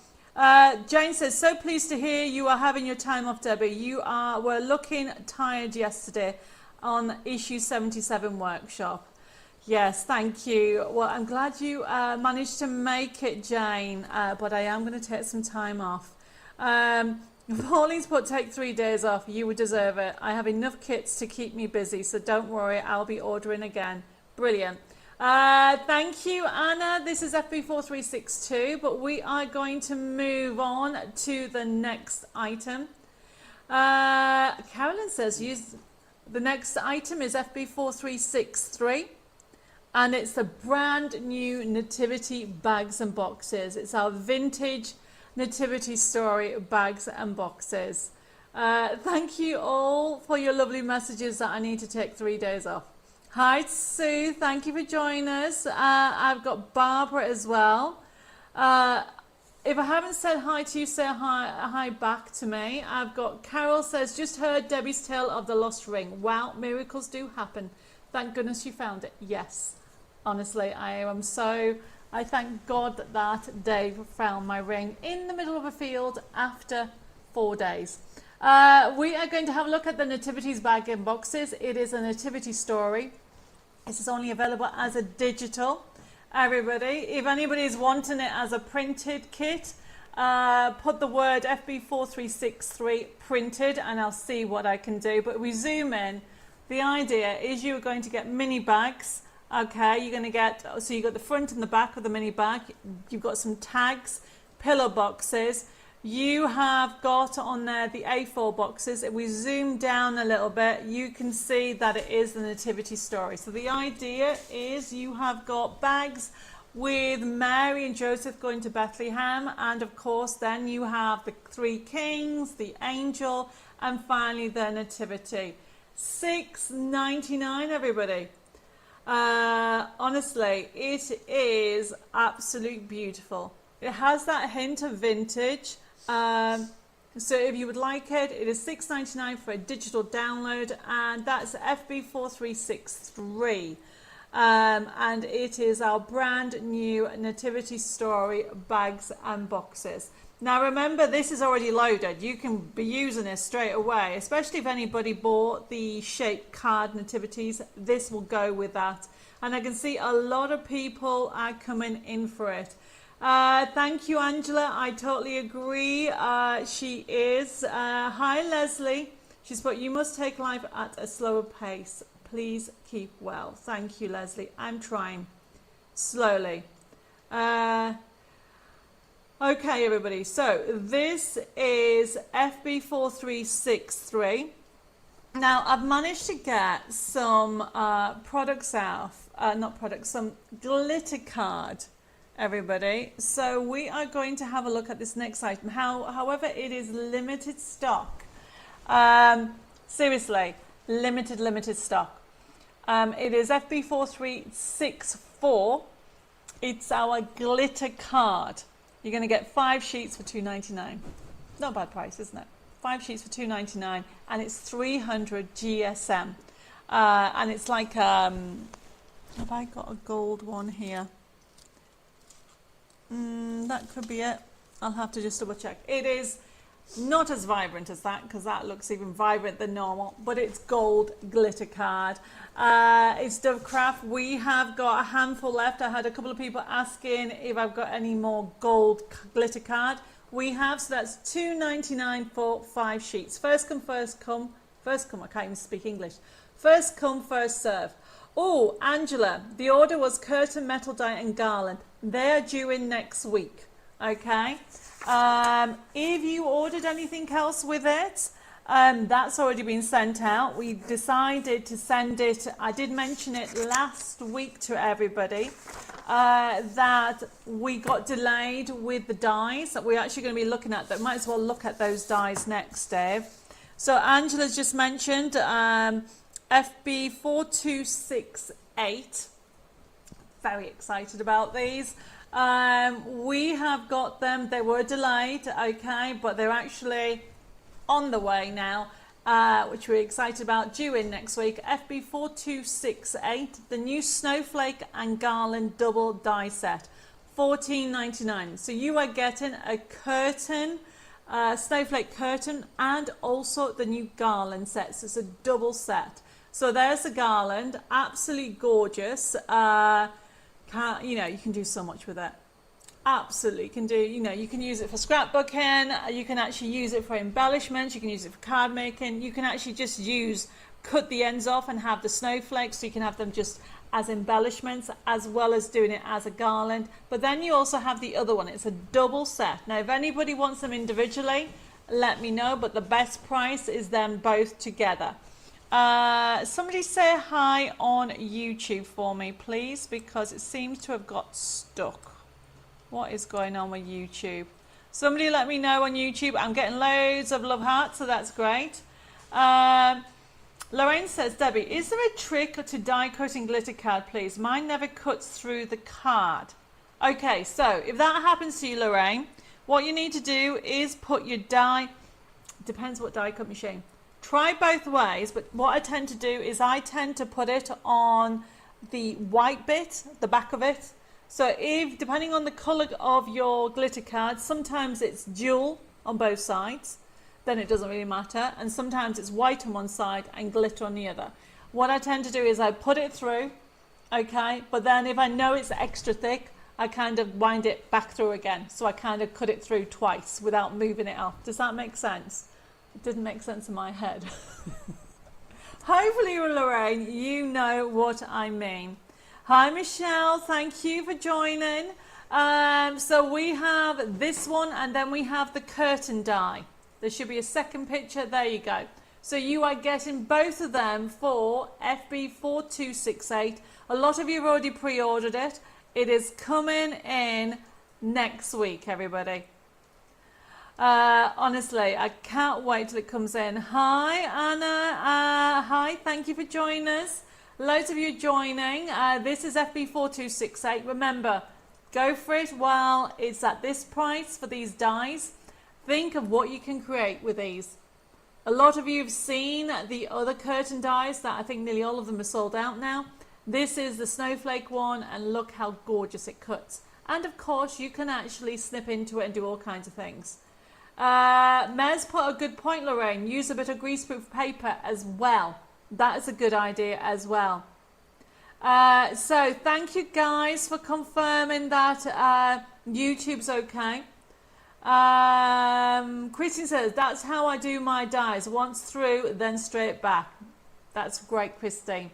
Jane says, so pleased to hear you are having your time off, Debbie. Were looking tired yesterday on issue 77 workshop. Yes, thank you. Well, I'm glad you managed to make it, Jane, but I am going to take some time off. Pauline's put, take 3 days off. You would deserve it. I have enough kits to keep me busy, so don't worry, I'll be ordering again. Brilliant. Thank you, Anna. This is FB4362, but we are going to move on to the next item. Carolyn says, the next item is FB4363. And it's the brand new nativity bags and boxes. It's our vintage nativity story bags and boxes. Thank you all for your lovely messages that I need to take 3 days off. Hi Sue, thank you for joining us. I've got Barbara as well. If I haven't said hi to you, say hi back to me. I've got Carol says, just heard Debbie's tale of the lost ring. Wow, miracles do happen. Thank goodness you found it. Yes. Honestly, I thank God that Dave found my ring in the middle of a field after 4 days. We are going to have a look at the Nativities bag in boxes. It is a nativity story. This is only available as a digital. Everybody, if anybody is wanting it as a printed kit, put the word FB4363 printed and I'll see what I can do. But we zoom in. The idea is you're going to get mini bags. Okay, you're going to get, so you've got the front and the back of the mini bag. You've got some tags, pillow boxes. You have got on there the A4 boxes. If we zoom down a little bit, you can see that it is the nativity story. So the idea is you have got bags with Mary and Joseph going to Bethlehem. And of course, then you have the 3 kings, the angel, and finally the nativity. $6.99, everybody. Honestly, it is absolutely beautiful. It has that hint of vintage. So if you would like it, it is $6.99 for a digital download, and that's FB4363. And it is our brand new nativity story bags and boxes. Now remember, this is already loaded. You can be using this straight away, especially if anybody bought the shaped card nativities. This will go with that. And I can see a lot of people are coming in for it. Thank you, Angela. I totally agree. She is. Hi, Leslie. She's put, you must take life at a slower pace. Please keep well. Thank you, Leslie. I'm trying. Slowly. Okay, everybody, so this is FB4363. Now, I've managed to get some some glitter card, everybody. So we are going to have a look at this next item. However, it is limited stock. Seriously, limited stock. It is FB4364. It's our glitter card. You're going to get 5 sheets for $2.99. Not a bad price, isn't it? 5 sheets for £2.99, and it's 300 GSM. And it's like, have I got a gold one here? That could be it. I'll have to just double check. It is not as vibrant as that, because that looks even vibrant than normal, but it's gold glitter card. It's Dovecraft. We have got a handful left. I had a couple of people asking if I've got any more gold glitter card. We have, so that's £2.99 for 5 sheets. First come, first come. First come, I can't even speak English. First come, first serve. Oh, Angela, the order was curtain, metal die and garland. They're due in next week, okay? If you ordered anything else with it, that's already been sent out. We decided to send it, I did mention it last week to everybody, that we got delayed with the dies that we're actually going to be looking at. That might as well look at those dies next, Dave. So Angela's just mentioned FB4268. Very excited about these. We have got them. They were delayed, okay, but they're actually on the way now, which we're excited about, due in next week. FB4268, the new snowflake and garland double die set, $14.99. So you are getting a curtain, snowflake curtain, and also the new garland set. So it's a double set. So there's a garland, absolutely gorgeous. You know, you can do so much with it. Absolutely, you can do, you know, you can use it for scrapbooking, you can actually use it for embellishments, you can use it for card making, you can actually just cut the ends off and have the snowflakes, so you can have them just as embellishments as well as doing it as a garland. But then you also have the other one, it's a double set. Now if anybody wants them individually, let me know, but the best price is them both together. Somebody say hi on YouTube for me, please, because it seems to have got stuck. What is going on with YouTube? Somebody let me know on YouTube. I'm getting loads of love hearts, so that's great. Lorraine says, Debbie, is there a trick to die cutting glitter card, please? Mine never cuts through the card. Okay, so if that happens to you, Lorraine, what you need to do is put your die, depends what die cut machine. Try both ways, but what I tend to do is I tend to put it on the white bit, the back of it. So if, depending on the colour of your glitter card, sometimes it's dual on both sides, then it doesn't really matter. And sometimes it's white on one side and glitter on the other. What I tend to do is I put it through, okay, but then if I know it's extra thick, I kind of wind it back through again. So I kind of cut it through twice without moving it off. Does that make sense? It didn't make sense in my head. Hopefully, Lorraine, you know what I mean. Hi, Michelle. Thank you for joining. So we have this one, and then we have the curtain die. There should be a second picture. There you go. So you are getting both of them for FB4268. A lot of you have already pre-ordered it. It is coming in next week, everybody. Honestly, I can't wait till it comes in. Hi, Anna. Hi, thank you for joining us. Loads of you joining. This is FB4268. Remember, go for it while it's at this price for these dies. Think of what you can create with these. A lot of you have seen the other curtain dies that I think nearly all of them are sold out now. This is the snowflake one, and look how gorgeous it cuts. And of course, you can actually snip into it and do all kinds of things. Mez put a good point, Lorraine. Use a bit of greaseproof paper as well. That is a good idea as well. So thank you guys for confirming that YouTube's okay. Christine says, that's how I do my dies. Once through, then straight back. That's great, Christine.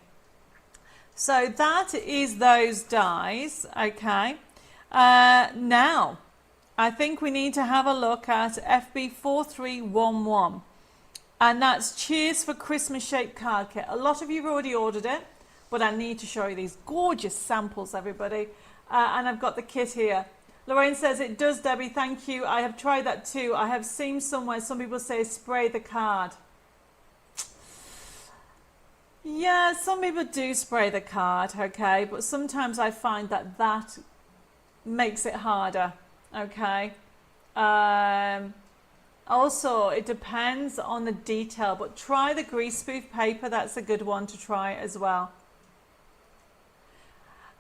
So that is those dies. Okay. Now, I think we need to have a look at FB4311. And that's Cheers for Christmas Shaped Card Kit. A lot of you have already ordered it, but I need to show you these gorgeous samples, everybody. And I've got the kit here. Lorraine says, it does, Debbie, thank you. I have tried that too. I have seen somewhere, some people say spray the card. Yeah, some people do spray the card, okay, but sometimes I find that that makes it harder, okay. Also, it depends on the detail, but try the grease spoof paper. That's a good one to try as well.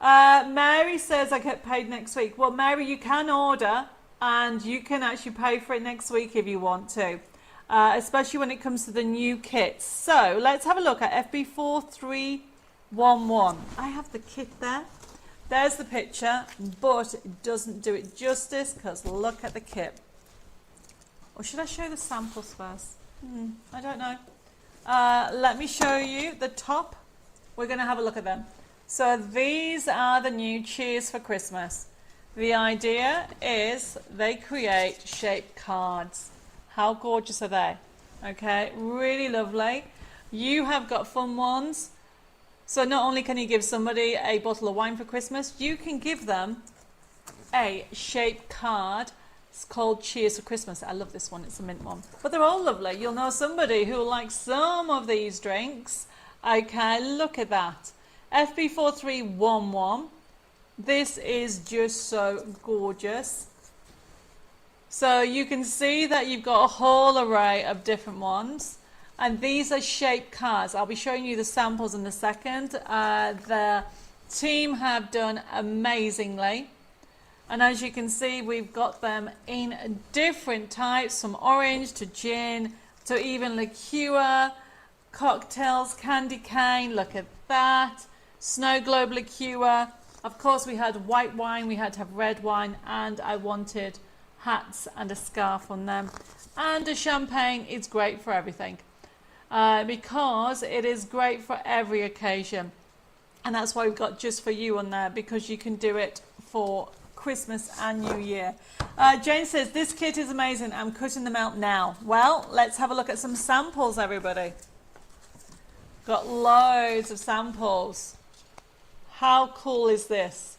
Mary says I get paid next week. Well, Mary, you can order and you can actually pay for it next week if you want to, especially when it comes to the new kits. So let's have a look at FB4311. I have the kit there. There's the picture, but it doesn't do it justice because look at the kit. Or should I show the samples first? I don't know. Let me show you the top. We're going to have a look at them. So these are the new Cheers for Christmas. The idea is they create shaped cards. How gorgeous are they? Okay, really lovely. You have got fun ones. So not only can you give somebody a bottle of wine for Christmas, you can give them a shaped card. It's called Cheers for Christmas. I love this one. It's a mint one. But they're all lovely. You'll know somebody who likes some of these drinks. Okay, look at that. FB4311. This is just so gorgeous. So you can see that you've got a whole array of different ones. And these are shaped cards. I'll be showing you the samples in a second. The team have done amazingly. And as you can see, we've got them in different types, from orange to gin to even liqueur, cocktails, candy cane, look at that, snow globe liqueur. Of course, we had white wine, we had to have red wine, and I wanted hats and a scarf on them. And a champagne is great for everything, because it is great for every occasion. And that's why we've got just for you on there, because you can do it for Christmas and New Year. Jane says, this kit is amazing. I'm cutting them out now. Well, let's have a look at some samples, everybody. Got loads of samples. How cool is this?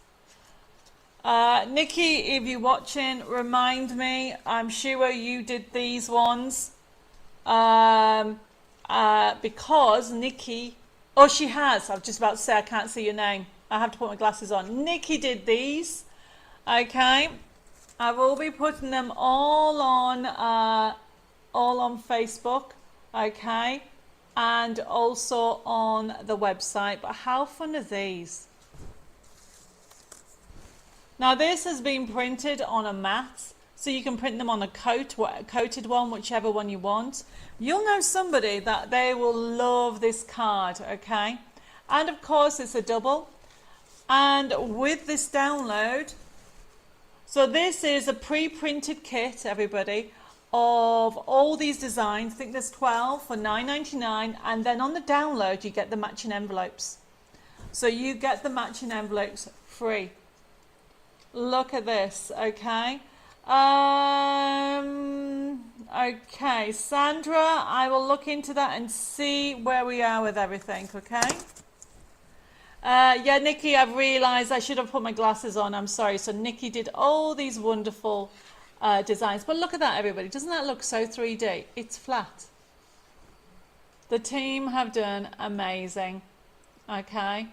Nikki, if you're watching, remind me. I'm sure you did these ones. Because Nikki, oh, she has. I was just about to say, I can't see your name. I have to put my glasses on. Nikki did these. Okay, I will be putting them all on Facebook, okay, and also on the website. But how fun are these? Now this has been printed on a mat, so you can print them on a coated one, whichever one you want. You'll know somebody that they will love this card, okay? And of course it's a double. And with this download, so this is a pre-printed kit, everybody, of all these designs. I think there's 12 for $9.99, and then on the download you get the matching envelopes. So you get the matching envelopes free. Look at this, okay? Okay, Sandra, I will look into that and see where we are with everything, okay? Yeah, Nikki, I've realised I should have put my glasses on. I'm sorry. So Nikki did all these wonderful designs. But look at that, everybody. Doesn't that look so 3D? It's flat. The team have done amazing. Okay.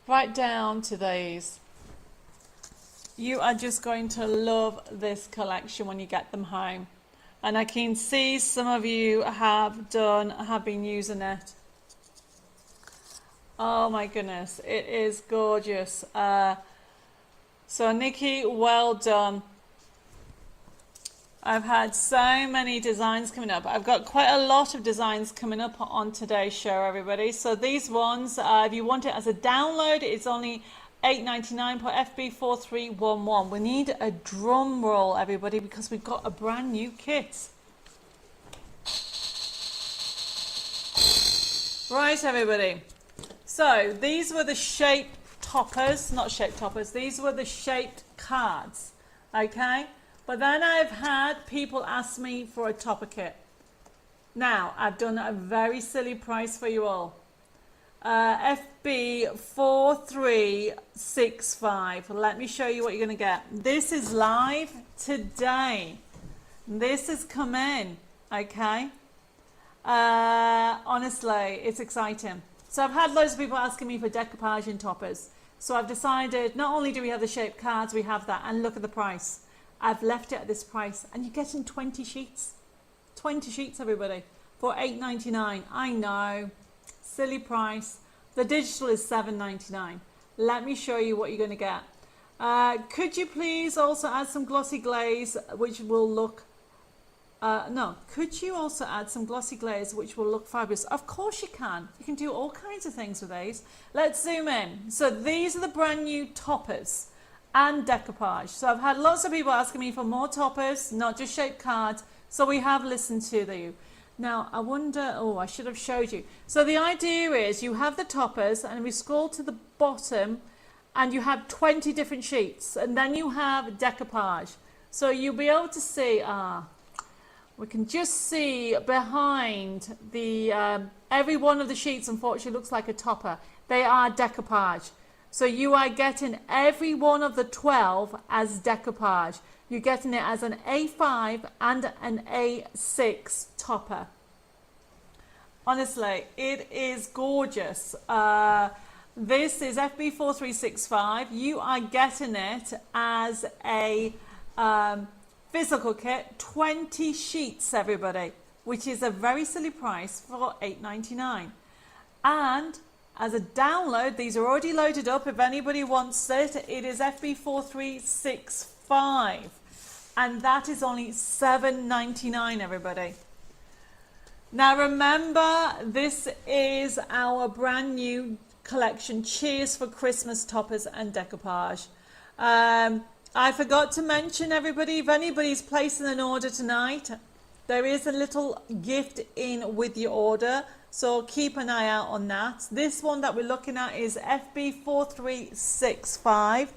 Right down to these. You are just going to love this collection when you get them home. And I can see some of you have been using it. Oh my goodness, it is gorgeous. So Nikki, well done. I've had so many designs coming up. I've got quite a lot of designs coming up on today's show, everybody. So these ones, if you want it as a download, it's only $8.99 per FB4311. We need a drum roll, everybody, because we've got a brand new kit. Right, everybody. So these were the shaped toppers, not shaped toppers, these were the shaped cards, okay? But then I've had people ask me for a topper kit. Now, I've done a very silly price for you all. FB4365. Let me show you what you're going to get. This is live today. This has come in, okay? Honestly, it's exciting. So I've had loads of people asking me for decoupage and toppers. So I've decided not only do we have the shaped cards, we have that. And look at the price. I've left it at this price, and you're getting 20 sheets. 20 sheets, everybody, for $8.99. I know, silly price. The digital is $7.99. Let me show you what you're going to get. Could you please also add some glossy glaze, which will look... could you also add some glossy glaze, which will look fabulous? Of course you can. You can do all kinds of things with these. Let's zoom in. So these are the brand new toppers and decoupage. So I've had lots of people asking me for more toppers, not just shaped cards. So we have listened to you. Now, I wonder, I should have showed you. So the idea is you have the toppers, and we scroll to the bottom, and you have 20 different sheets, and then you have decoupage. So you'll be able to see, we can just see behind the, every one of the sheets, unfortunately, looks like a topper. They are decoupage. So you are getting every one of the 12 as decoupage. You're getting it as an A5 and an A6 topper. Honestly, it is gorgeous. This is FB4365. You are getting it as a physical kit, 20 sheets, everybody, which is a very silly price for $8.99. And as a download, these are already loaded up. If anybody wants it, it is FB4365. And that is only $7.99, everybody. Now remember, this is our brand new collection, Cheers for Christmas toppers and decoupage. I forgot to mention, everybody, if anybody's placing an order tonight, there is a little gift in with your order, so keep an eye out on that. This one that we're looking at is FB4365,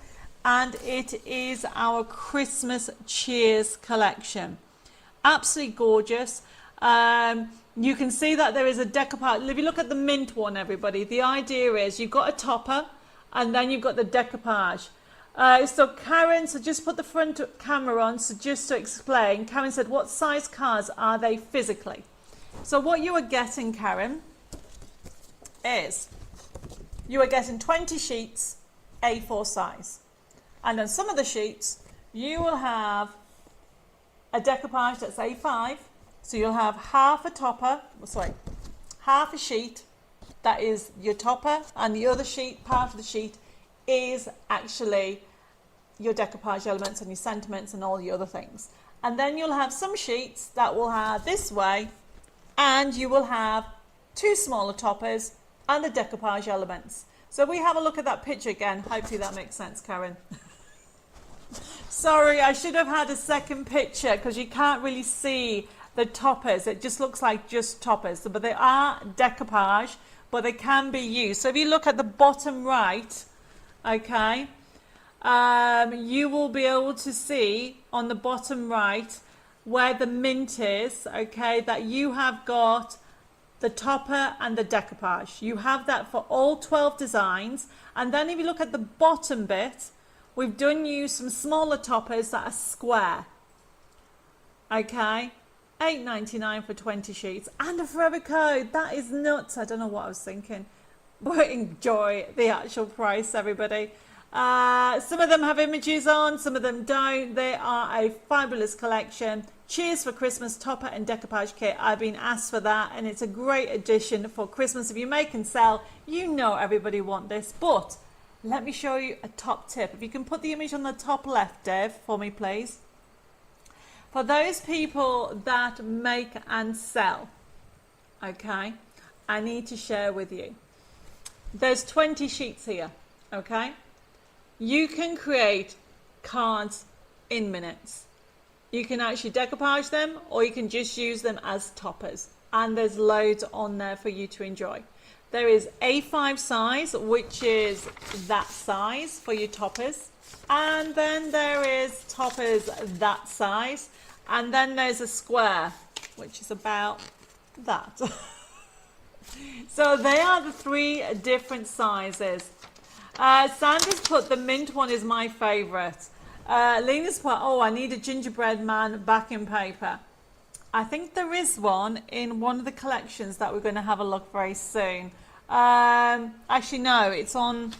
and it is our Christmas Cheers collection. Absolutely gorgeous. You can see that there is a decoupage. If you look at the mint one, everybody, the idea is you've got a topper and then you've got the decoupage. So Karen, so just put the front camera on, so just to explain, Karen said, what size cards are they physically? So what you are getting, Karen, is you are getting 20 sheets, A4 size. And on some of the sheets, you will have a decoupage that's A5. So you'll have half a sheet that is your topper, and the other sheet, part of the sheet, is actually your decoupage elements and your sentiments and all the other things. And then you'll have some sheets that will have this way, and you will have two smaller toppers and the decoupage elements. So we have a look at that picture again. Hopefully that makes sense, Karen. Sorry, I should have had a second picture because you can't really see the toppers. It just looks like just toppers, but they are decoupage, but they can be used. So if you look at the bottom right, okay, you will be able to see on the bottom right where the mint is, okay, that you have got the topper and the decoupage. You have that for all 12 designs. And then if you look at the bottom bit, we've done you some smaller toppers that are square, okay. $8.99 for 20 sheets and a forever code. That is nuts. I don't know what I was thinking, but enjoy the actual price, everybody. Some of them have images on, some of them don't. They are a fabulous collection. Cheers for Christmas topper and decoupage kit. I've been asked for that, and it's a great addition for Christmas. If you make and sell, you know everybody want this. But let me show you a top tip. If you can put the image on the top left, Dev, for me, please. For those people that make and sell, okay, I need to share with you. There's 20 sheets here, okay? You can create cards in minutes. You can actually decoupage them, or you can just use them as toppers. And there's loads on there for you to enjoy. There is A5 size, which is that size for your toppers. And then there is toppers that size. And then there's a square, which is about that. So they are the three different sizes. Sandra's put the mint one is my favourite. Lena's put, I need a gingerbread man backing paper. I think there is one in one of the collections that we're going to have a look very soon. Actually, no, it's on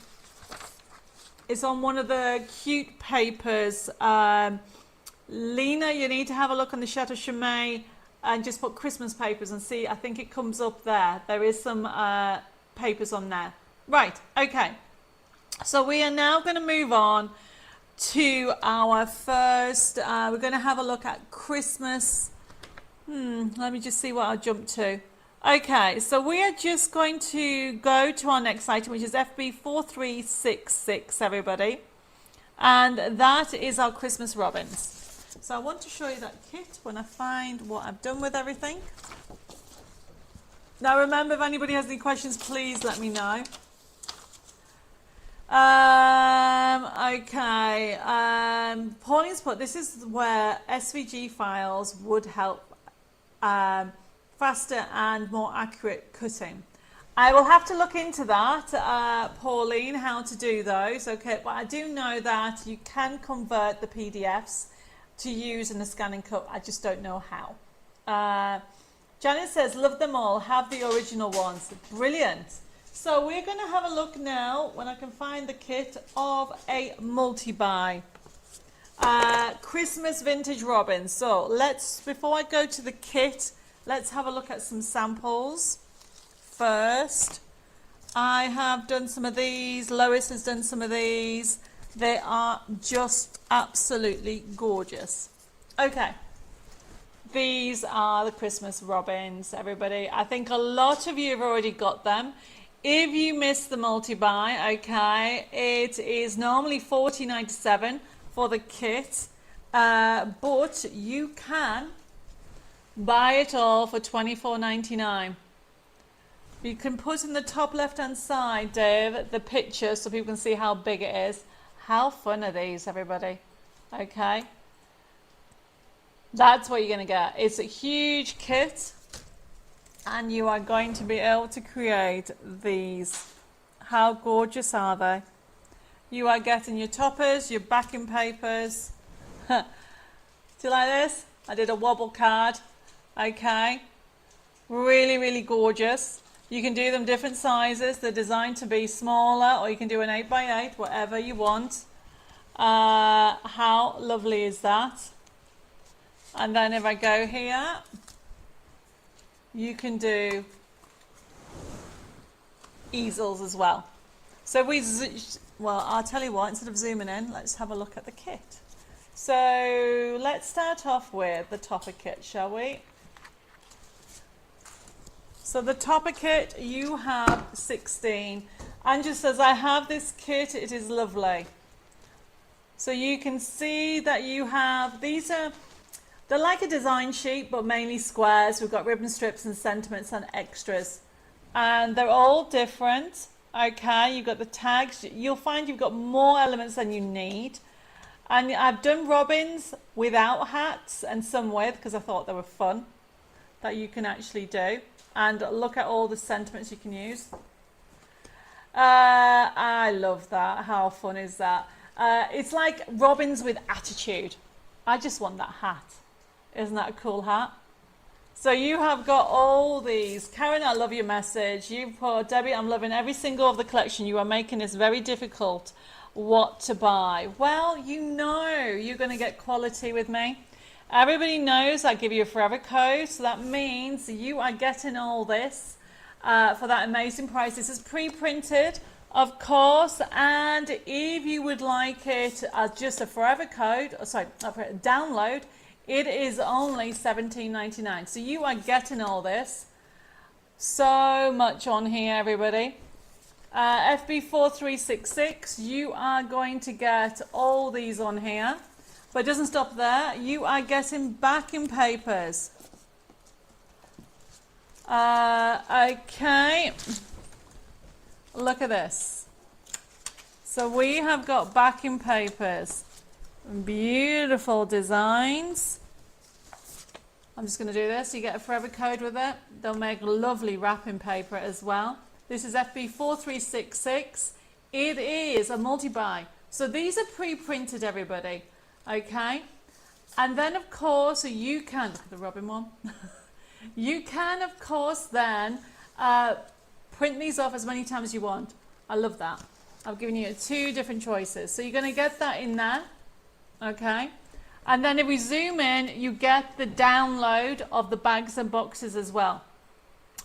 one of the cute papers. Lena, you need to have a look on the Chateau Chimay and just put Christmas papers and see. I think it comes up there. There is some papers on there. Right, okay. So we are now going to move on to our first, we're going to have a look at Christmas. Let me just see what I'll jump to. Okay, so we are just going to go to our next item, which is FB4366, everybody. And that is our Christmas robins. So I want to show you that kit when I find what I've done with everything. Now remember, if anybody has any questions, please let me know. Okay, Pauline's put, this is where SVG files would help faster and more accurate cutting. I will have to look into that, Pauline, how to do those. Okay, but I do know that you can convert the PDFs to use in the scan and cut. I just don't know how. Janet says, love them all, have the original ones. Brilliant. So we're going to have a look now, when I can find the kit, of a multi-buy. Christmas vintage robins. So let's, before I go to the kit, let's have a look at some samples first. I have done some of these. Lois has done some of these. They are just absolutely gorgeous. Okay. These are the Christmas robins, everybody. I think a lot of you have already got them. If you missed the multi-buy, okay, it is normally $14.97 for the kit, but you can buy it all for $24.99. You can put in the top left-hand side, Dave, the picture so people can see how big it is. How fun are these, everybody? Okay. That's what you're going to get. It's a huge kit, and you are going to be able to create these. How gorgeous are they? You are getting your toppers, your backing papers. Do you like this? I did a wobble card. Okay. Really, really gorgeous. You can do them different sizes. They're designed to be smaller, or you can do an 8x8, whatever you want. How lovely is that? And then if I go here, you can do easels as well. So I'll tell you what, instead of zooming in, let's have a look at the kit. So let's start off with the topper kit, shall we? So the topper kit, you have 16. Andrew says, I have this kit, it is lovely. So you can see that you have, they're like a design sheet, but mainly squares. We've got ribbon strips and sentiments and extras. And they're all different. Okay, you've got the tags. You'll find you've got more elements than you need. And I've done robins without hats and some with, because I thought they were fun, that you can actually do. And look at all the sentiments you can use. I love that. How fun is that? It's like robins with attitude. I just want that hat. Isn't that a cool hat? So you have got all these. Karen, I love your message. You put, Debbie, I'm loving every single of the collection. You are making this very difficult what to buy. Well, you know you're going to get quality with me. Everybody knows I give you a forever code, so that means you are getting all this for that amazing price. This is pre-printed, of course, and if you would like it as just a forever code, download, it is only $17.99. So you are getting all this. So much on here, everybody. FB4366, you are going to get all these on here. But it doesn't stop there. You are getting backing papers. Okay. Look at this. So we have got backing papers. Beautiful designs. I'm just going to do this. You get a forever code with it. They'll make lovely wrapping paper as well. This is FB4366. It is a multi-buy. So these are pre-printed, everybody. Okay, and then of course you can, look at the robin one, you can of course then print these off as many times as you want. I love that. I've given you two different choices, so you're going to get that in there. Okay, And then if we zoom in, you get the download of the bags and boxes as well.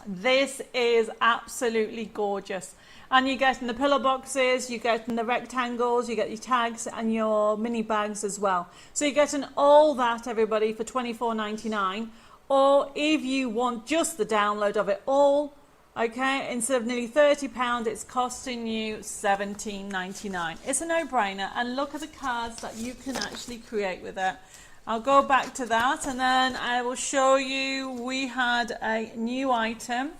This is absolutely gorgeous. And you get in the pillow boxes, you get in the rectangles, you get your tags and your mini bags as well. So you're getting all that, everybody, for $24.99. Or if you want just the download of it all, okay, instead of nearly £30, it's costing you $17.99. It's a no-brainer. And look at the cards that you can actually create with it. I'll go back to that and then I will show you, we had a new item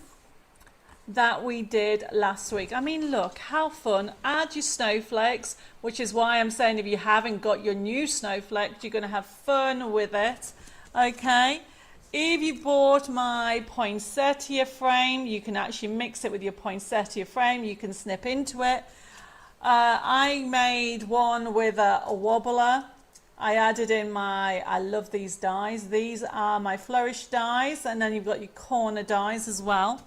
that we did last week. I mean, look, how fun. Add your snowflakes, which is why I'm saying if you haven't got your new snowflakes, you're going to have fun with it, okay? If you bought my poinsettia frame, you can actually mix it with your poinsettia frame. You can snip into it. I made one with a wobbler. I added in I love these dies. These are my flourish dies, and then you've got your corner dies as well.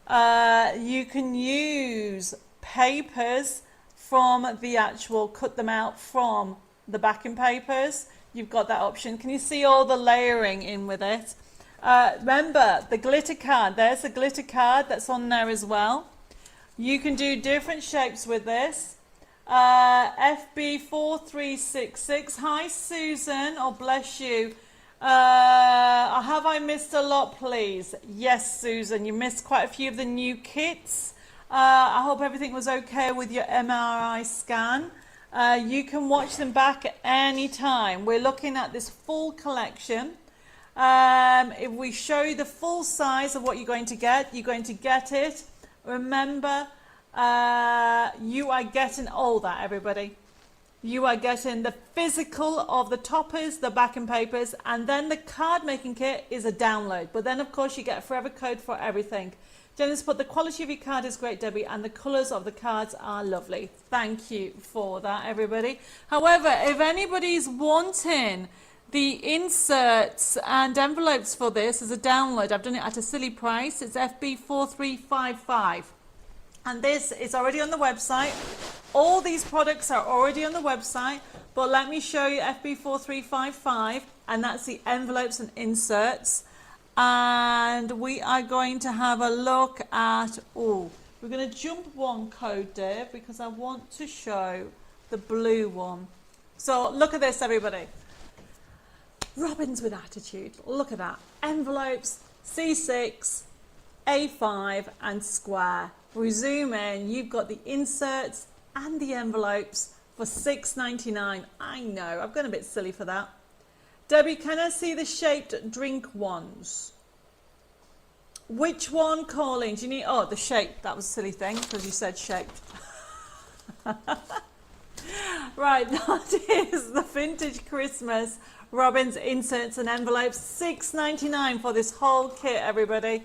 You can use papers from the actual, cut them out from the backing papers. You've got that option. Can you see all the layering in with it? Remember, the glitter card. There's a glitter card that's on there as well. You can do different shapes with this. FB4366. Hi, Susan. Oh, bless you. Have I missed a lot, please? Yes, Susan. You missed quite a few of the new kits. I hope everything was okay with your MRI scan. You can watch them back at any time. We're looking at this full collection. If we show you the full size of what you're going to get it. Remember, you are getting all that, everybody. You are getting the physical of the toppers, the backing papers, and then the card making kit is a download. But then, of course, you get a forever code for everything. Janice put, the quality of your card is great, Debbie, and the colours of the cards are lovely. Thank you for that, everybody. However, if anybody's wanting the inserts and envelopes for this as a download, I've done it at a silly price. It's FB4355. And this is already on the website. All these products are already on the website. But let me show you FB4355. And that's the envelopes and inserts. And we are going to have a look at, we're going to jump one code, Dave, because I want to show the blue one. So look at this, everybody. Robins with attitude. Look at that. Envelopes, C6, A5 and square. We zoom in, you've got the inserts and the envelopes for $6.99. I know, I've gone a bit silly for that. Debbie, can I see the shaped drink ones? Which one, Colleen? Do you need, the shape. That was a silly thing because you said shaped. Right, that is the vintage Christmas Robins inserts and envelopes. $6.99 for this whole kit, everybody.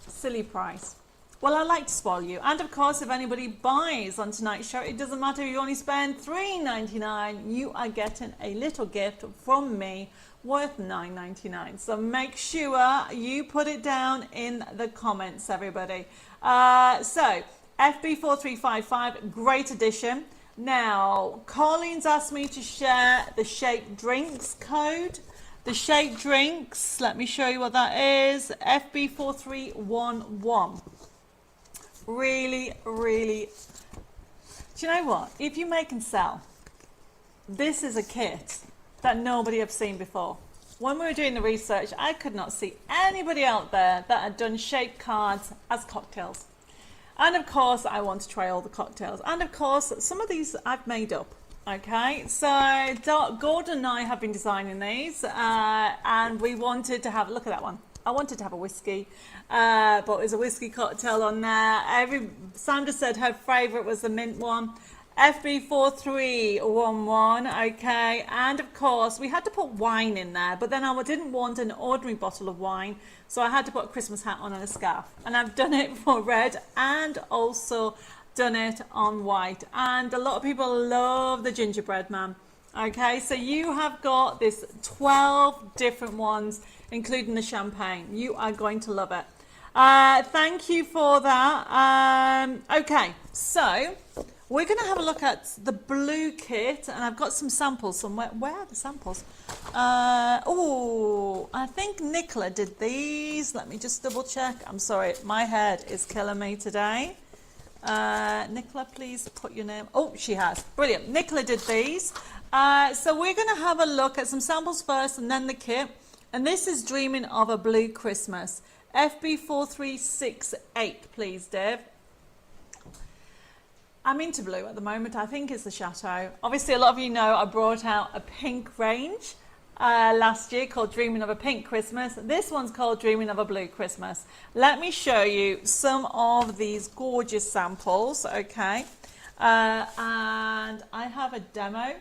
Silly price. Well, I like to spoil you. And of course, if anybody buys on tonight's show, it doesn't matter if you only spend $3.99, you are getting a little gift from me worth $9.99. So make sure you put it down in the comments, everybody. So FB4355, great addition. Now, Colleen's asked me to share the Shaped Drinks code. The Shaped Drinks, let me show you what that is. FB4311. Really, really, do you know what? If you make and sell, this is a kit that nobody have seen before. When we were doing the research, I could not see anybody out there that had done shaped cards as cocktails. And of course, I want to try all the cocktails. And of course, some of these I've made up. Okay, so Gordon and I have been designing these, and we wanted to have, look at that one. I wanted to have a whiskey, but there's a whiskey cocktail on there. Sandra said her favourite was the mint one. FB4311, okay, and of course we had to put wine in there, but then I didn't want an ordinary bottle of wine, so I had to put a Christmas hat on and a scarf, and I've done it for red and also done it on white, and a lot of people love the gingerbread man. Okay, so you have got this 12 different ones, including the champagne. You are going to love it. Thank you for that. Okay, so we're going to have a look at the blue kit, and I've got some samples somewhere. Where are the samples? Oh, I think Nicola did these. Let me just double check. I'm sorry, my head is killing me today. Nicola, please put your name. Oh, she has. Brilliant. Nicola did these. So we're going to have a look at some samples first and then the kit. And this is Dreaming of a Blue Christmas. FB4368, please, Dev. I'm into blue at the moment. I think it's the Chateau. Obviously, a lot of you know I brought out a pink range last year called Dreaming of a Pink Christmas. This one's called Dreaming of a Blue Christmas. Let me show you some of these gorgeous samples, okay? And I have a demo.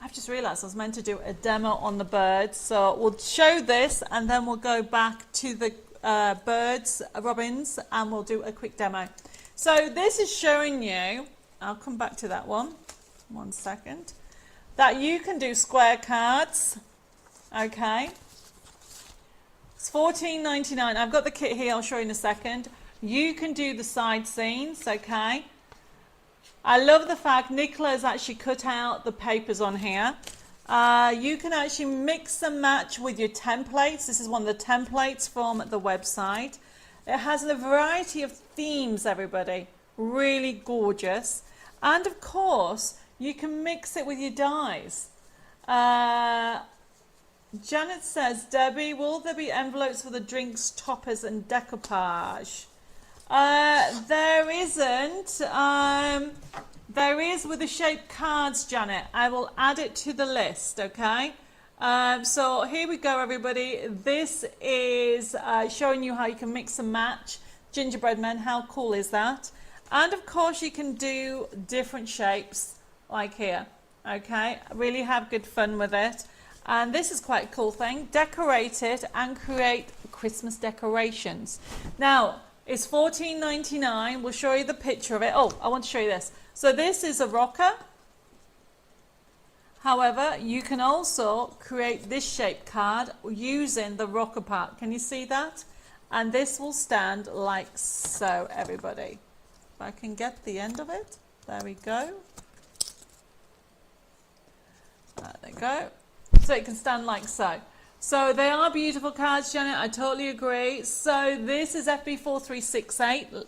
I've just realised I was meant to do a demo on the birds. So we'll show this and then we'll go back to the birds, robins, and we'll do a quick demo. So this is showing you, I'll come back to that one second, that you can do square cards, okay? It's $14.99. I've got the kit here, I'll show you in a second. You can do the side scenes, okay? I love the fact Nicola has actually cut out the papers on here. You can actually mix and match with your templates. This is one of the templates from the website. It has a variety of themes, everybody. Really gorgeous. And of course, you can mix it with your dies. Janet says, Debbie, will there be envelopes for the drinks, toppers and decoupage? There isn't. There is with the shaped cards, Janet. I will add it to the list, okay? So here we go, everybody. This is showing you how you can mix and match gingerbread men. How cool is that? And of course you can do different shapes like here, okay? Really have good fun with it. And this is quite a cool thing. Decorate it and create Christmas decorations. Now, it's $14.99. We'll show you the picture of it. Oh, I want to show you this. So this is a rocker. However, you can also create this shaped card using the rocker part. Can you see that? And this will stand like so, everybody. If I can get the end of it. There we go. There we go. So it can stand like so. So they are beautiful cards, Janet. I totally agree. So this is FB4368.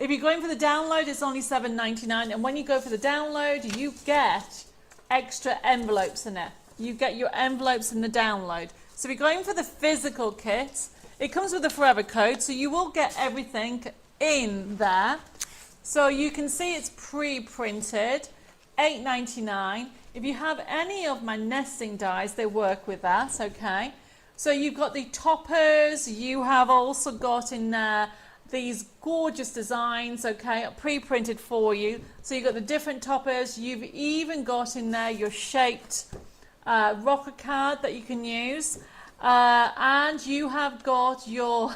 If you're going for the download, it's only $7.99. And when you go for the download, you get extra envelopes in it. You get your envelopes in the download. So if you're going for the physical kit, it comes with a forever code, so you will get everything in there. So you can see it's pre-printed, $8.99. If you have any of my nesting dies, they work with that, okay? So you've got the toppers, you have also got in there these gorgeous designs, okay, pre-printed for you. So you've got the different toppers, you've even got in there your shaped rocker card that you can use. And you have got your,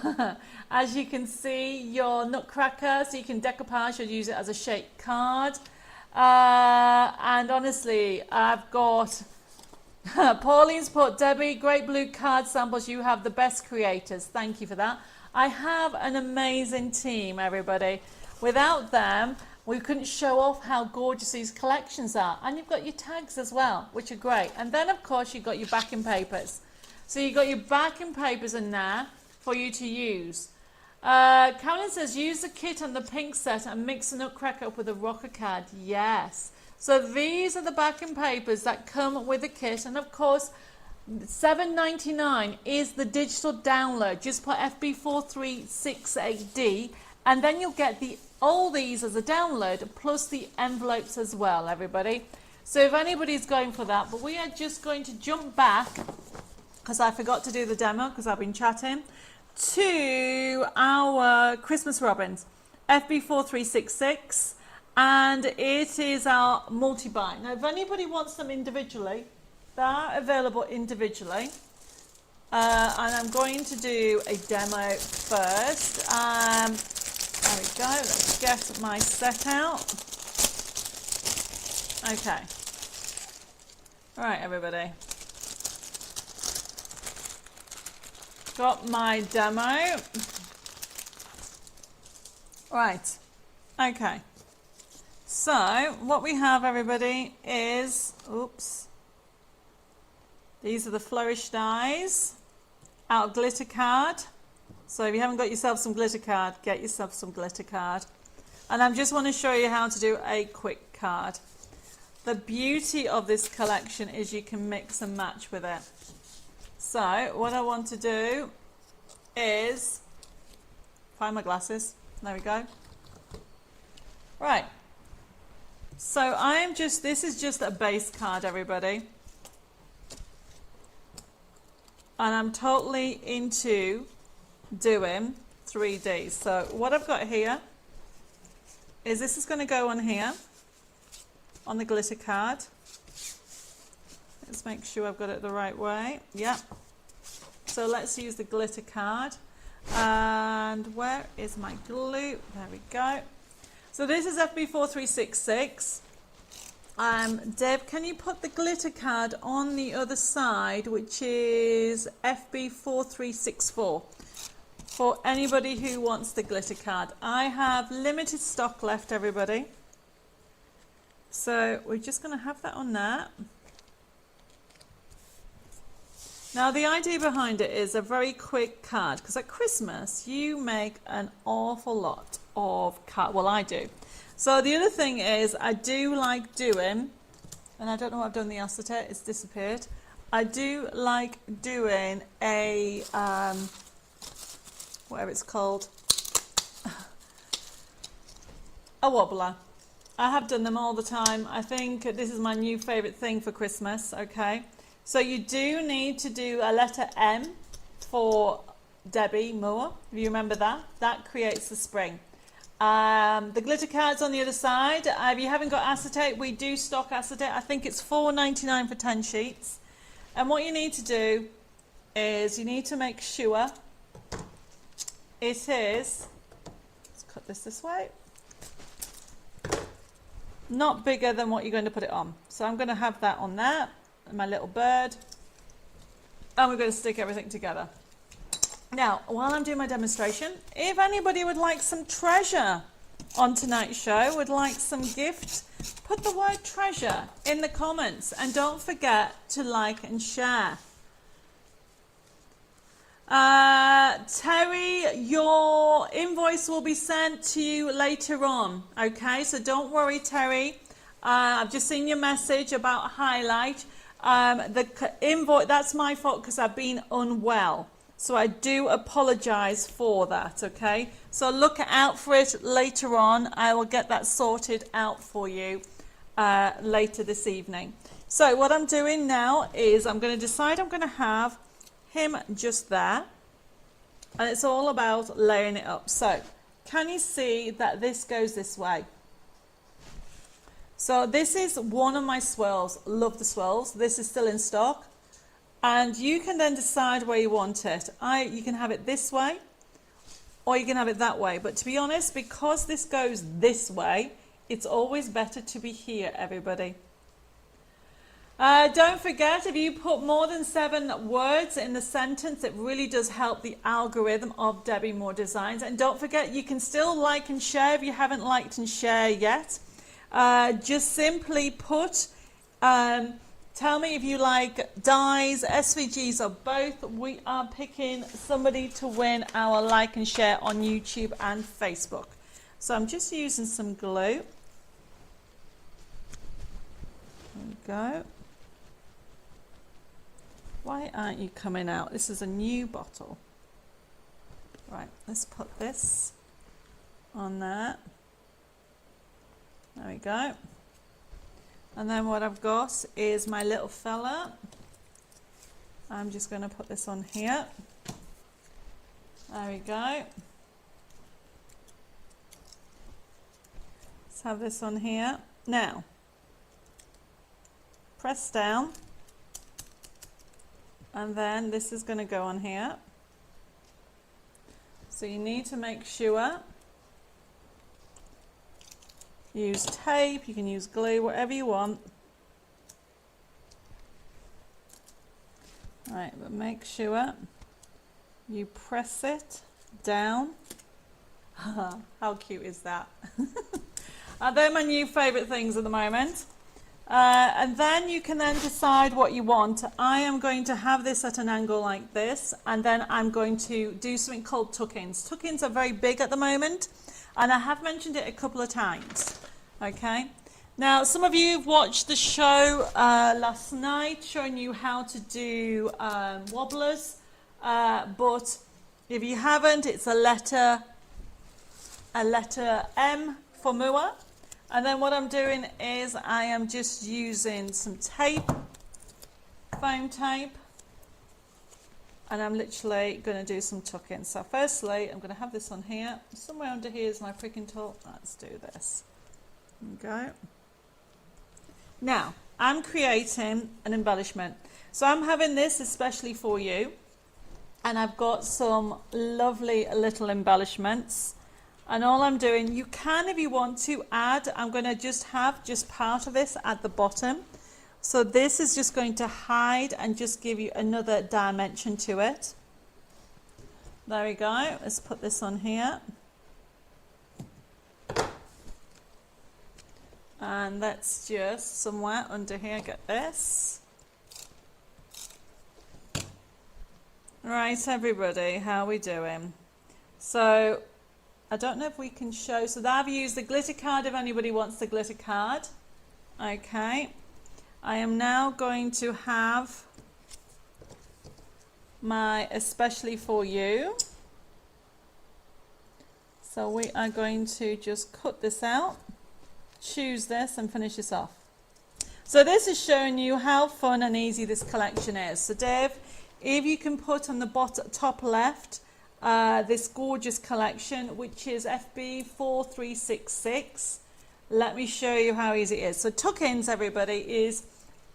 as you can see, your nutcracker, so you can decoupage or use it as a shaped card. And honestly, I've got, Pauline's put, Debbie, great blue card samples, you have the best creators. Thank you for that. I have an amazing team, everybody. Without them, we couldn't show off how gorgeous these collections are. And you've got your tags as well, which are great. And then, of course, you've got your backing papers. So you've got your backing papers in there for you to use. Carolyn says, use the kit and the pink set and mix the nutcracker up with a rocker card. Yes. So these are the backing papers that come with the kit. And of course, $7.99 is the digital download. Just put FB4368D and then you'll get all these as a download plus the envelopes as well, everybody. So if anybody's going for that, but we are just going to jump back because I forgot to do the demo because I've been chatting, to our Christmas robins, FB4366, and it is our multi-buy. Now, if anybody wants them individually, they are available individually, and I'm going to do a demo first. There we go, let's get my set out. Okay, all right, everybody. Got my demo. Right, okay. So what we have, everybody, is, oops, these are the Flourish dies out of glitter card. So if you haven't got yourself some glitter card, get yourself some glitter card. And I just want to show you how to do a quick card. The beauty of this collection is you can mix and match with it. So what I want to do is find my glasses. There we go. Right. So this is just a base card, everybody. And I'm totally into doing 3Ds. So what I've got here is this is going to go on here on the glitter card. Let's make sure I've got it the right way. Yep. So let's use the glitter card. And where is my glue? There we go. So this is FB4366. Deb, can you put the glitter card on the other side, which is FB4364, for anybody who wants the glitter card. I have limited stock left, everybody. So we're just going to have that on there. Now the idea behind it is a very quick card, because at Christmas you make an awful lot of cards. Well, I do. So the other thing is I do like doing, and I don't know what I've done the acetate, it's disappeared. I do like doing a, whatever it's called, a wobbler. I have done them all the time. I think this is my new favourite thing for Christmas, okay? So you do need to do a letter M for Debbie Moore, if you remember that. That creates the spring. The glitter card's on the other side. If you haven't got acetate, we do stock acetate. I think it's $4.99 for 10 sheets. And what you need to do is you need to make sure it is, let's cut this way, not bigger than what you're going to put it on. So I'm going to have that on there, my little bird, and we're going to stick everything together. Now, while I'm doing my demonstration, if anybody would like some treasure on tonight's show, would like some gift, put the word treasure in the comments, and don't forget to like and share. Terry, your invoice will be sent to you later on, okay? So don't worry, Terry. I've just seen your message about highlight. The invoice, that's my fault because I've been unwell. So I do apologise for that, okay? So look out for it later on. I will get that sorted out for you later this evening. So what I'm doing now is I'm going to decide I'm going to have him just there. And it's all about laying it up. So can you see that this goes this way? So this is one of my swirls. Love the swirls. This is still in stock. And you can then decide where you want it. You can have it this way, or you can have it that way. But to be honest, because this goes this way, it's always better to be here, everybody. Don't forget, if you put more than 7 words in the sentence, it really does help the algorithm of Debbie Moore Designs. And don't forget, you can still like and share if you haven't liked and share yet. Just simply put, tell me if you like dies, SVGs, or both. We are picking somebody to win our like and share on YouTube and Facebook. So I'm just using some glue. There we go. Why aren't you coming out? This is a new bottle. Right, let's put this on there. There we go. And then what I've got is my little fella. I'm just going to put this on here. There we go. Let's have this on here. Now, press down. And then this is going to go on here. So you need to make sure. Use tape, you can use glue, whatever you want. Right, but make sure you press it down. How cute is that? They're my new favourite things at the moment. And then you can then decide what you want. I am going to have this at an angle like this, and then I'm going to do something called tuck-ins. Tuck-ins are very big at the moment, and I have mentioned it a couple of times. Okay. Now, some of you have watched the show last night showing you how to do wobblers, but if you haven't, it's a letter M for Mua. And then what I'm doing is I am just using some tape, foam tape, and I'm literally going to do some tuck-ins. So firstly, I'm going to have this on here. Somewhere under here is my pricking tool. Let's do this. There we go. Now, I'm creating an embellishment. So I'm having this especially for you. And I've got some lovely little embellishments. And all I'm doing, you can, if you want to, add, I'm going to just have just part of this at the bottom. So this is just going to hide and just give you another dimension to it. There we go. Let's put this on here. And let's just somewhere under here get this. Right, everybody, how are we doing? So I don't know if we can show. So I've used the glitter card if anybody wants the glitter card. Okay. I am now going to have my especially for you. So we are going to just cut this out. Choose this and finish this off. So this is showing you how fun and easy this collection is. So Dave, if you can put on the bottom, top left this gorgeous collection, which is FB 4366. Let me show you how easy it is. So tuck-ins, everybody, is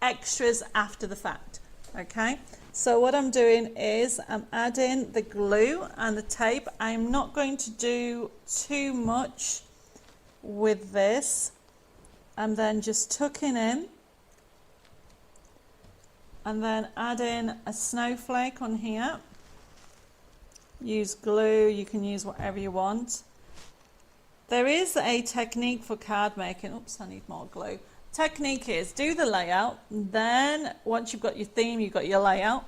extras after the fact. Okay, so what I'm doing is I'm adding the glue and the tape. I'm not going to do too much with this. I'm then just tucking in and then adding a snowflake on here. Use glue, you can use whatever you want. There is a technique for card making. Oops, I need more glue. Technique is do the layout, then once you've got your theme, you've got your layout,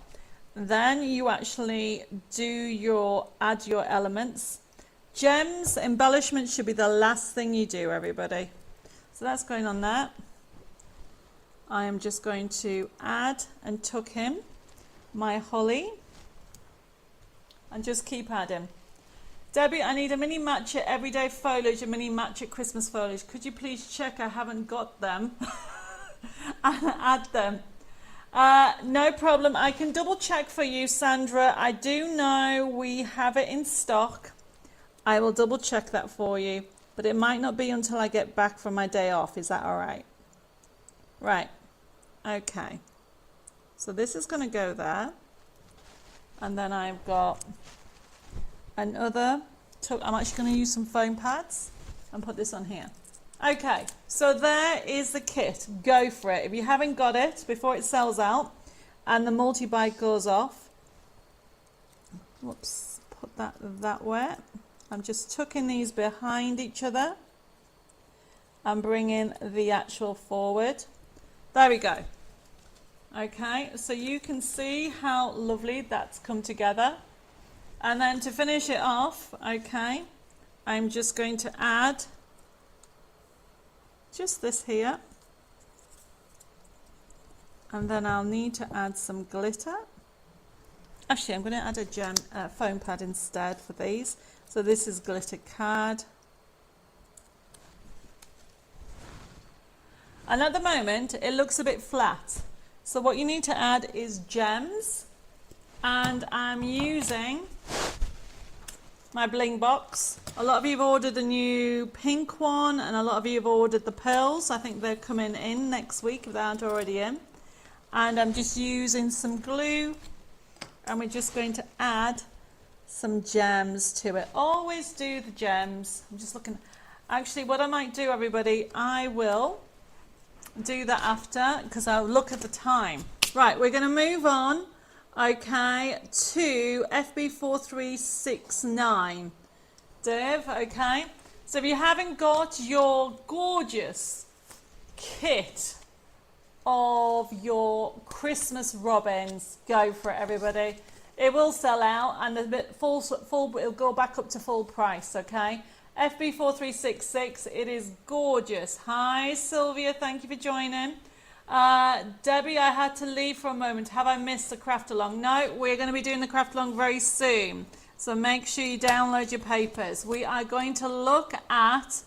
then you actually add your elements. Gems, embellishments should be the last thing you do, everybody. So that's going on there. I am just going to add and tuck in my holly and just keep adding. Debbie, I need a mini matcha everyday foliage, a mini matcha Christmas foliage. Could you please check I haven't got them and add them? No problem. I can double check for you, Sandra. I do know we have it in stock. I will double check that for you, but it might not be until I get back from my day off. Is that all right? Right. Okay. So this is going to go there. And then I've got another tuck. I'm actually going to use some foam pads and put this on here. Okay, so there is the kit. Go for it. If you haven't got it before it sells out and the multi-buy goes off, whoops, put that way. I'm just tucking these behind each other and bringing the actual forward. There we go. Okay, so you can see how lovely that's come together. And then to finish it off, okay, I'm just going to add just this here. And then I'll need to add some glitter. Actually, I'm going to add a gem foam pad instead for these. So this is glitter card. And at the moment, it looks a bit flat. So what you need to add is gems. And I'm using my bling box. A lot of you have ordered the new pink one, and a lot of you have ordered the pearls. I think they're coming in next week if they aren't already in. And I'm just using some glue, and we're just going to add some gems to it. Always do the gems. I'm just looking. Actually, what I might do, everybody, I will do that after, because I'll look at the time. Right, we're going to move on, okay, to FB4369. Dave, okay? So if you haven't got your gorgeous kit of your Christmas robins, go for it, everybody. It will sell out, and it'll go back up to full price, okay? FB4366, it is gorgeous. Hi, Sylvia, thank you for joining. Debbie, I had to leave for a moment. Have I missed the CraftAlong? No, we're going to be doing the CraftAlong very soon. So make sure you download your papers. We are going to look at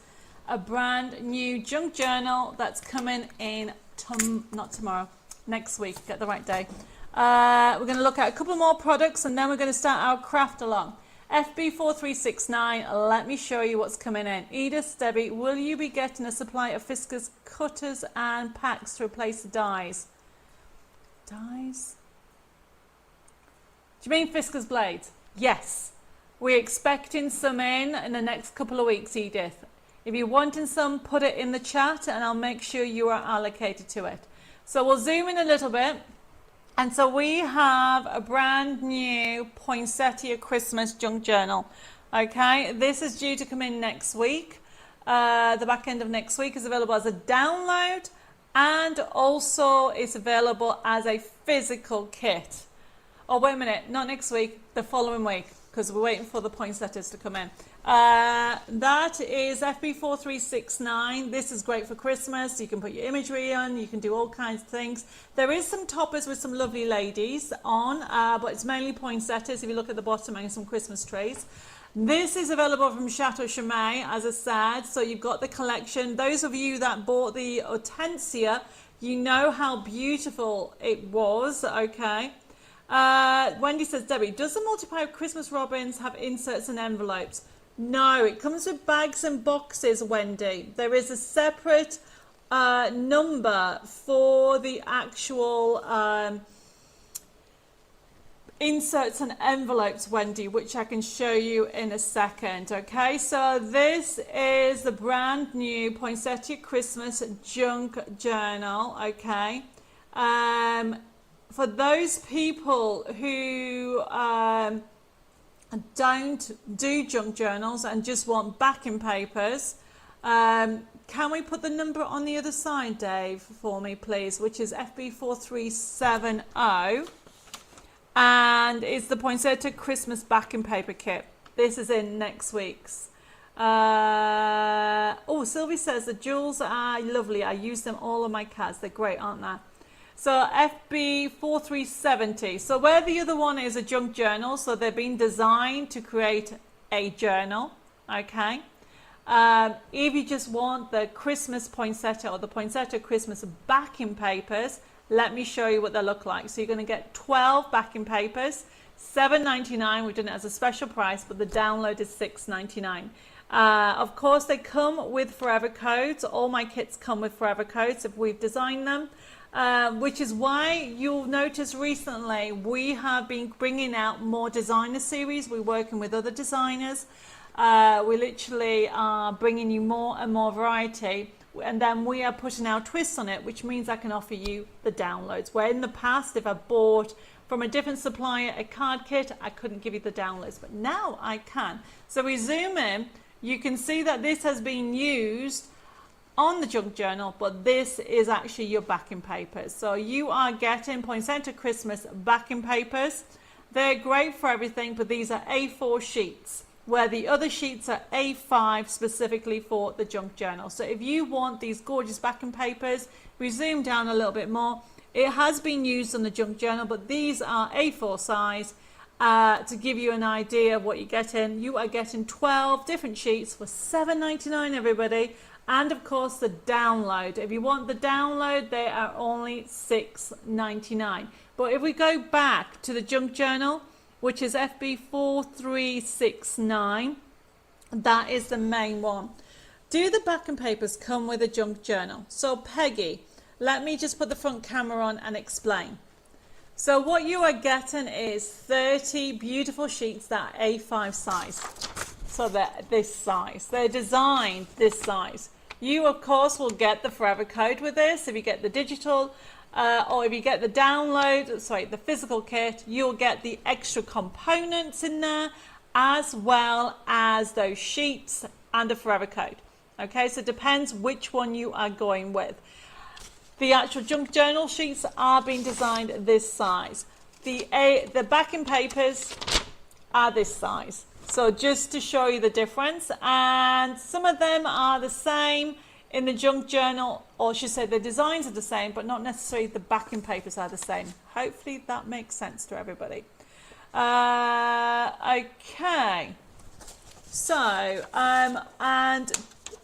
a brand new junk journal that's coming in, not tomorrow, next week. Get the right day. We're going to look at a couple more products, and then we're going to start our CraftAlong. FB4369, let me show you what's coming in. Edith, Debbie, will you be getting a supply of Fiskars cutters and packs to replace the dies? Dies? Do you mean Fiskars blades? Yes. We're expecting some in the next couple of weeks, Edith. If you're wanting some, put it in the chat and I'll make sure you are allocated to it. So we'll zoom in a little bit. And so we have a brand new Poinsettia Christmas junk journal. Okay, this is due to come in next week. The back end of next week is available as a download, and also it's available as a physical kit. Oh, wait a minute, not next week, the following week, because we're waiting for the poinsettias to come in. That is FB4369. This is great for Christmas. You can put your imagery on, you can do all kinds of things. There is some toppers with some lovely ladies on, but it's mainly poinsettias. If you look at the bottom, and some Christmas trees. This is available from Chateau Chimay, as I said, so you've got the collection. Those of you that bought the Hortensia, you know how beautiful it was, okay? Wendy says, Debbie, does the multiplier Christmas robins have inserts and envelopes? No, it comes with bags and boxes, Wendy. There is a separate number for the actual inserts and envelopes, Wendy, which I can show you in a second. Okay, so this is the brand new Poinsettia Christmas Junk Journal. Okay, for those people who don't do junk journals and just want backing papers, can we put the number on the other side, Dave, for me, please, which is FB4370, and it's the Poinsettia Christmas backing paper kit. This is in next week's. Oh, Sylvie says the jewels are lovely. I use them all on my cats. They're great, aren't they? So FB4370. So where the other one is a junk journal, so they've been designed to create a journal, okay? If you just want the Christmas poinsettia or the Poinsettia Christmas backing papers, let me show you what they look like. So you're going to get 12 backing papers, $7.99. We've done it as a special price, but the download is $6.99. Of course, they come with forever codes. All my kits come with forever codes if we've designed them. Which is why you'll notice recently we have been bringing out more designer series. We're working with other designers. We literally are bringing you more and more variety, and then we are putting our twists on it, which means I can offer you the downloads. Where in the past, if I bought from a different supplier a card kit, I couldn't give you the downloads, but now I can. So we zoom in, you can see that this has been used on the junk journal, but this is actually your backing papers. So you are getting Poinsettia Christmas backing papers. They're great for everything, but these are A4 sheets, where the other sheets are A5 specifically for the junk journal. So if you want these gorgeous backing papers, we zoom down a little bit more. It has been used on the junk journal, but these are A4 size. To give you an idea of what you're getting, you are getting 12 different sheets for $7.99, everybody. And of course the download. If you want the download, they are only $6.99. But if we go back to the junk journal, which is FB4369, that is the main one. Do the backing papers come with a junk journal? So Peggy, let me just put the front camera on and explain. So what you are getting is 30 beautiful sheets that are A5 size. So they're this size. They're designed this size. You, of course, will get the forever code with this. If you get the digital, or if you get the download, sorry, the physical kit, you'll get the extra components in there. as well as those sheets and a forever code. Okay, so it depends which one you are going with. The actual junk journal sheets are being designed this size. The backing papers are this size. So just to show you the difference, and some of them are the same in the junk journal, or I should say the designs are the same, but not necessarily the backing papers are the same. Hopefully that makes sense to everybody. Okay. So, and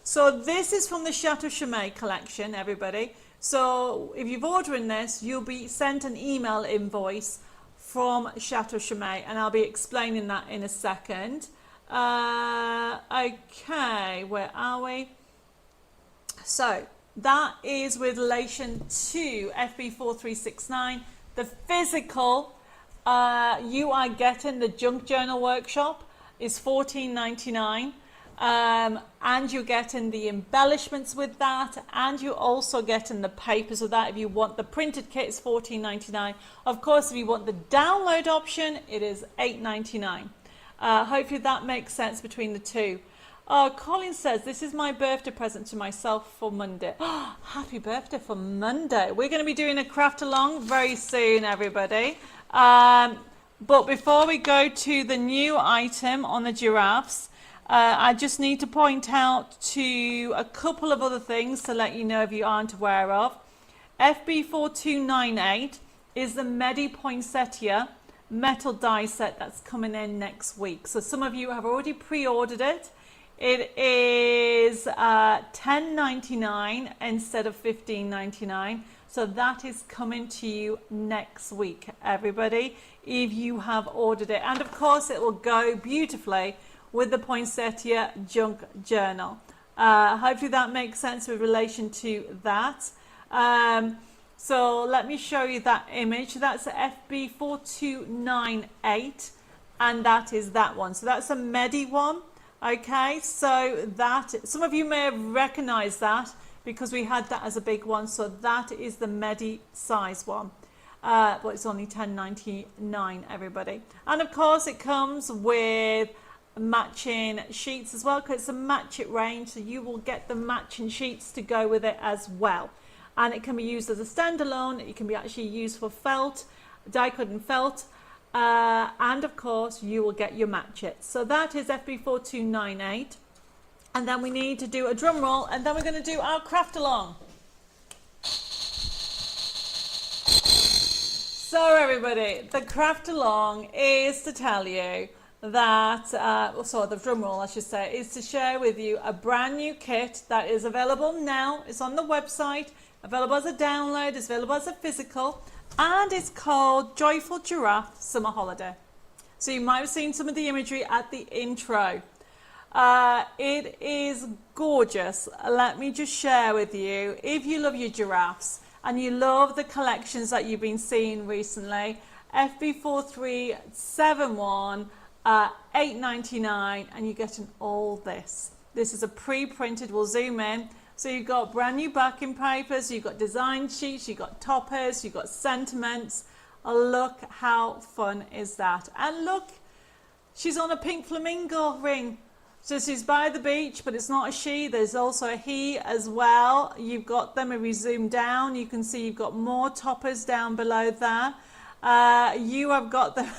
so this is from the Chateau Chimay collection, everybody. So if you're ordering this, you'll be sent an email invoice from Chateau Chimay, and I'll be explaining that in a second. Okay, where are we? So that is with relation to FB4369. The physical, you are getting the junk journal workshop is $14.99. And you're getting the embellishments with that, and you're also getting the papers with that. If you want the printed kit, it's $14.99. Of course, if you want the download option, it is $8.99. Hopefully that makes sense between the two. Colin says, this is my birthday present to myself for Monday. Happy birthday for Monday. We're going to be doing a craft along very soon, everybody. But before we go to the new item on the giraffes, I just need to point out to a couple of other things to let you know if you aren't aware of. FB4298 is the Medi Poinsettia metal die set that's coming in next week. So some of you have already pre-ordered it. It is $10.99 instead of $15.99. So that is coming to you next week, everybody, if you have ordered it. And of course, it will go beautifully with the Poinsettia junk journal. Hopefully that makes sense with relation to that. So let me show you that image. That's FB4298, and that is that one. So that's a Medi one. Okay, so that, some of you may have recognized that because we had that as a big one. So that is the Medi size one. But it's only $10.99, everybody. And of course it comes with matching sheets as well, because it's a match it range, so you will get the matching sheets to go with it as well. And it can be used as a standalone. It can be actually used for felt, die cut and felt, and of course you will get your match it. So that is FB4298, and then we need to do a drum roll, and then we're going to do our craft along. So everybody, the craft along is to tell you that, so the drum roll I should say, is to share with you a brand new kit that is available now. It's on the website, available as a download, it's available as a physical, and it's called Joyful Giraffe Summer Holiday. So you might have seen some of the imagery at the intro. It is gorgeous. Let me just share with you, if you love your giraffes and you love the collections that you've been seeing recently, FB4371, $8.99, and you're getting all this. This is a pre-printed, we'll zoom in. So you've got brand new backing papers, you've got design sheets, you've got toppers, you've got sentiments. Look how fun is that. And look, she's on a pink flamingo ring. So she's by the beach, but it's not a she, there's also a he as well. You've got them, if you zoom down, you can see you've got more toppers down below there. You have got them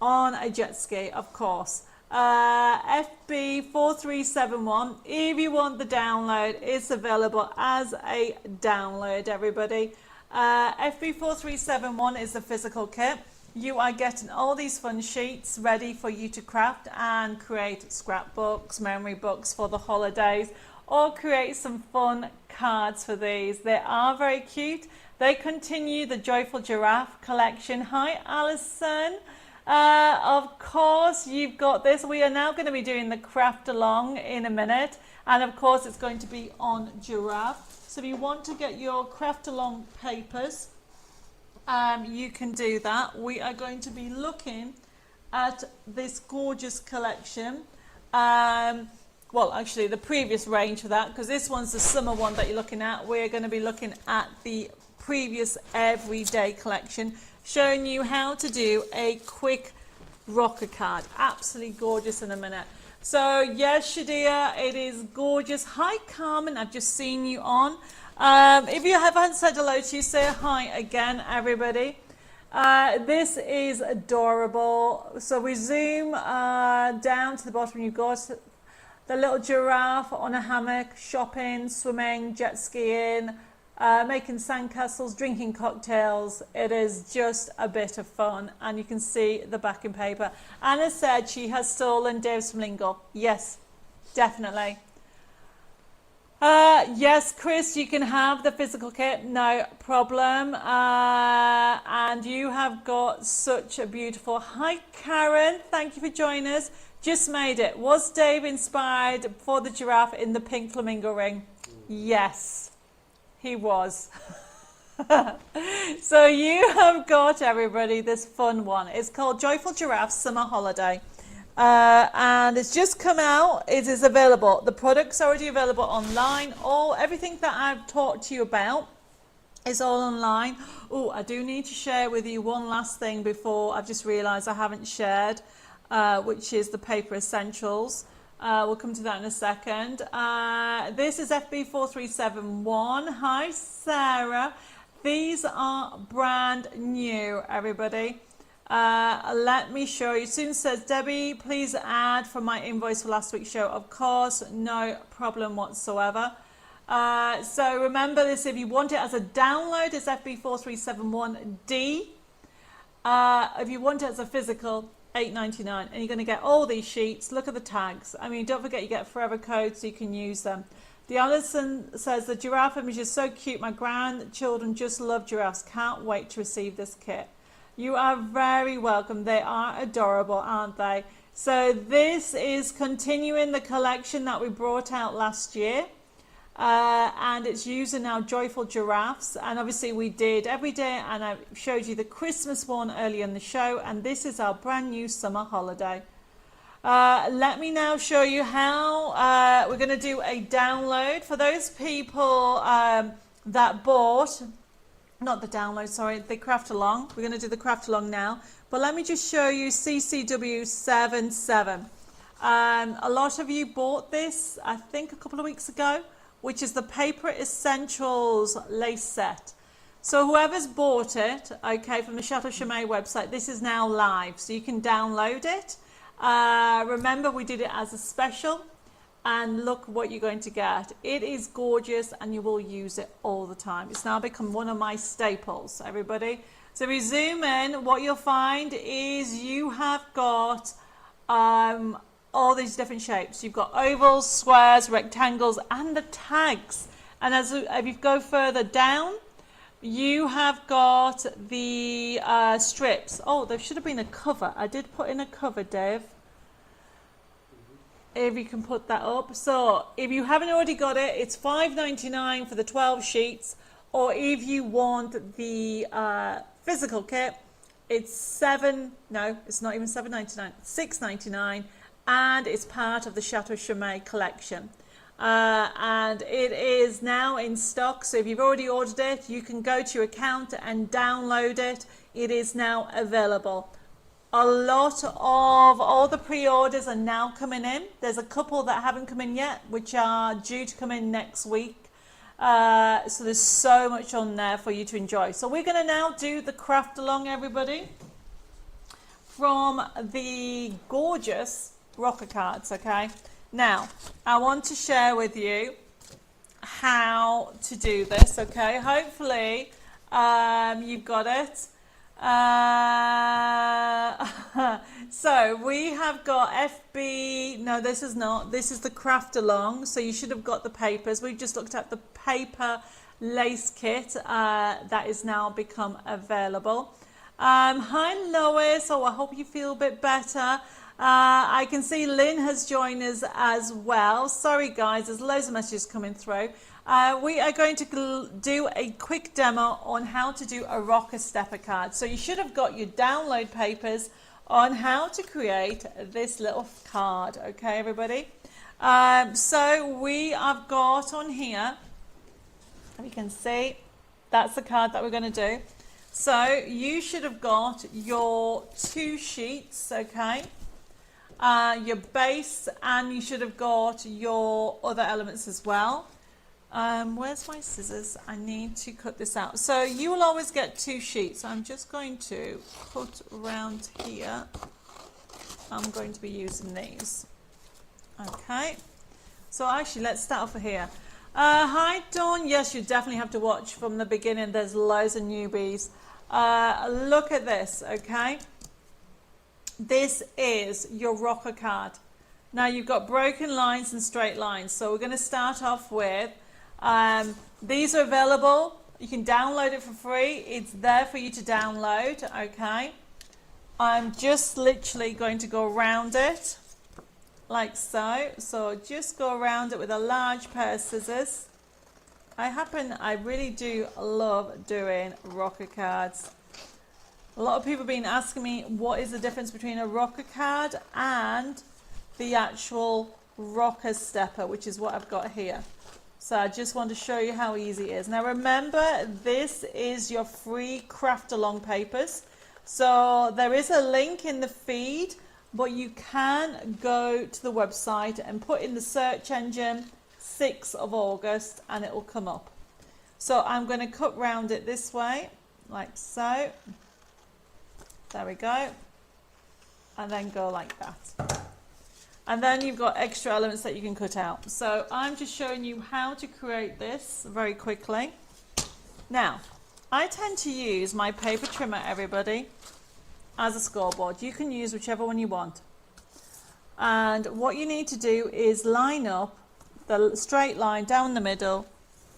on a jet ski, of course. FB4371, if you want the download, it's available as a download, everybody. FB4371 is the physical kit. You are getting all these fun sheets ready for you to craft and create scrapbooks, memory books for the holidays, or create some fun cards for these. They are very cute. They continue the Joyful Giraffe collection. Hi, Alison. Of course, you've got this. We are now going to be doing the craft along in a minute, and of course it's going to be on giraffe. So if you want to get your craft along papers, you can do that. We are going to be looking at this gorgeous collection. Well, actually the previous range for that, because this one's the summer one that you're looking at. We're going to be looking at the previous everyday collection, showing you how to do a quick rocker card. Absolutely gorgeous in a minute. So yes, Shadia, it is gorgeous. Hi, Carmen. I've just seen you on. If you haven't said hello to you, say hi again, everybody. This is adorable. So we zoom down to the bottom. You've got the little giraffe on a hammock, shopping, swimming, jet skiing, making sandcastles, drinking cocktails. It is just a bit of fun, and you can see the backing paper. Anna said she has stolen Dave's from Lingo. Yes, definitely. Yes, Chris, you can have the physical kit, no problem. And you have got such a beautiful... Hi, Karen. Thank you for joining us. Just made it. Was Dave inspired for the giraffe in the pink flamingo ring? Yes, he was. So you have got, everybody, this fun one. It's called Joyful Giraffe Summer Holiday. And it's just come out. It is available. The product's already available online. Everything that I've talked to you about is all online. Oh, I do need to share with you one last thing before I've just realised I haven't shared, which is the paper essentials. We'll come to that in a second. This is FB4371. Hi, Sarah. These are brand new, everybody. Let me show you. Soon says, Debbie, please add from my invoice for last week's show. Of course, no problem whatsoever. So remember this, if you want it as a download, it's FB4371D. If you want it as a physical, $8.99, and you're going to get all these sheets. Look at the tags. I mean, don't forget you get forever codes so you can use them. The Allison says the giraffe image is so cute. My grandchildren just love giraffes. Can't wait to receive this kit. You are very welcome. They are adorable, aren't they? So this is continuing the collection that we brought out last year. And it's using now Joyful Giraffes, and obviously we did every day, and I showed you the Christmas one earlier in the show, and this is our brand new summer holiday. Let me now show you how we're going to do a download for those people that bought, not the download, sorry, the CraftAlong. We're going to do the CraftAlong now, but let me just show you CCW77. A lot of you bought this, I think, a couple of weeks ago, which is the Paper Essentials lace set. So whoever's bought it, okay, from the Chateau Chimay website, this is now live, so you can download it. Remember, we did it as a special, and look what you're going to get. It is gorgeous, and you will use it all the time. It's now become one of my staples, everybody. So if you zoom in, what you'll find is you have got all these different shapes. You've got ovals, squares, rectangles, and the tags. And if you go further down, you have got the strips. Oh, there should have been a cover. I did put in a cover, Dave. If you can put that up. So if you haven't already got it, it's $5.99 for the 12 sheets. Or if you want the physical kit, it's it's not even $7.99, $6.99. And it's part of the Chateau Chimay collection. And it is now in stock, so if you've already ordered it, you can go to your account and download it. It is now available. A lot of all the pre-orders are now coming in. There's a couple that haven't come in yet, which are due to come in next week. So there's so much on there for you to enjoy. So we're going to now do the CraftAlong, everybody, from the gorgeous rocker cards. Okay, now I want to share with you how to do this. Okay, hopefully you've got it. So we have got FB, no, this is not, this is the CraftAlong, so you should have got the papers. We've just looked at the paper lace kit that is now become available. Hi Lois, oh, I hope you feel a bit better. I can see Lynn has joined us as well. Sorry guys, there's loads of messages coming through. We are going to do a quick demo on how to do a rocker stepper card. So you should have got your download papers on how to create this little card. Okay, everybody. So we have got on here, you can see, that's the card that we're going to do. So you should have got your 2 sheets, okay? Your base, and you should have got your other elements as well. Where's my scissors? I need to cut this out. So you will always get 2 sheets. I'm just going to cut around here. I'm going to be using these. Okay. So actually, let's start off here. Hi, Dawn. Yes, you definitely have to watch from the beginning. There's loads of newbies. Look at this, okay? This is your rocker card. Now you've got broken lines and straight lines. So we're going to start off with, these are available. You can download it for free. It's there for you to download, okay? I'm just literally going to go around it like so. So just go around it with a large pair of scissors. I really do love doing rocker cards. A lot of people have been asking me what is the difference between a rocker card and the actual rocker stepper, which is what I've got here. So I just want to show you how easy it is. Now remember, this is your free CraftAlong papers. So there is a link in the feed, but you can go to the website and put in the search engine 6th of August and it will come up. So I'm going to cut round it this way, like so. There we go. And then go like that. And then you've got extra elements that you can cut out. So I'm just showing you how to create this very quickly. Now, I tend to use my paper trimmer, everybody, as a scoreboard. You can use whichever one you want. And what you need to do is line up the straight line down the middle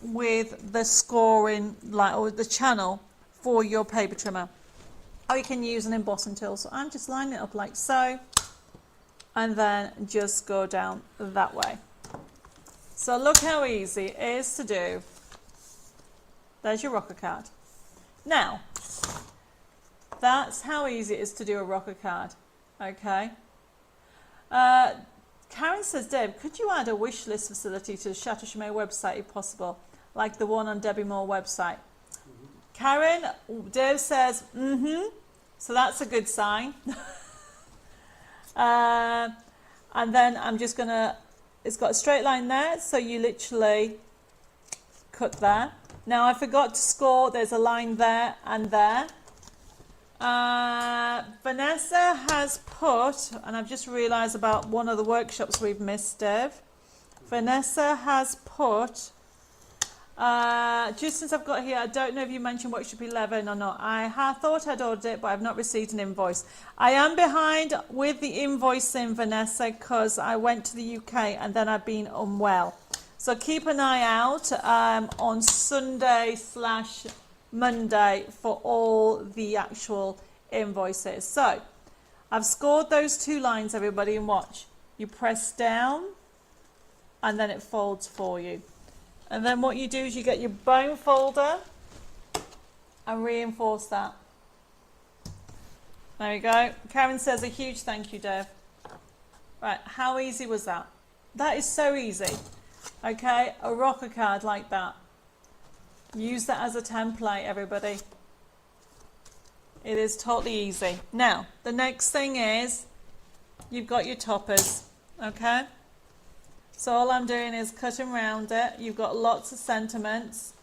with the scoring line or the channel for your paper trimmer. Or you can use an embossing tool. So I'm just lining it up like so, and then just go down that way. So look how easy it is to do. There's your rocker card. Now, that's how easy it is to do a rocker card. Okay. Karen says, Deb, could you add a wish list facility to the Chateau Chimay website if possible, like the one on Debbie Moore website? Karen, Dave says, so that's a good sign. And then I'm just going to, it's got a straight line there, so you literally cut there. Now I forgot to score, there's a line there and there. Vanessa has put, and I've just realised about one of the workshops we've missed, Dev. Vanessa has put, just since I've got here, I don't know if you mentioned workshop 11 or not. I thought I'd ordered it, but I've not received an invoice. I am behind with the invoicing, Vanessa, because I went to the UK and then I've been unwell. So keep an eye out on Sunday/Monday for all the actual invoices. So I've scored those 2 lines, everybody, and watch. You press down and then it folds for you. And then what you do is you get your bone folder and reinforce that. There you go. Karen says a huge thank you, Dev. Right, how easy was that? That is so easy. Okay, a rocker card like that. Use that as a template, everybody. It is totally easy. Now, the next thing is you've got your toppers, okay? So all I'm doing is cutting around it. You've got lots of sentiments.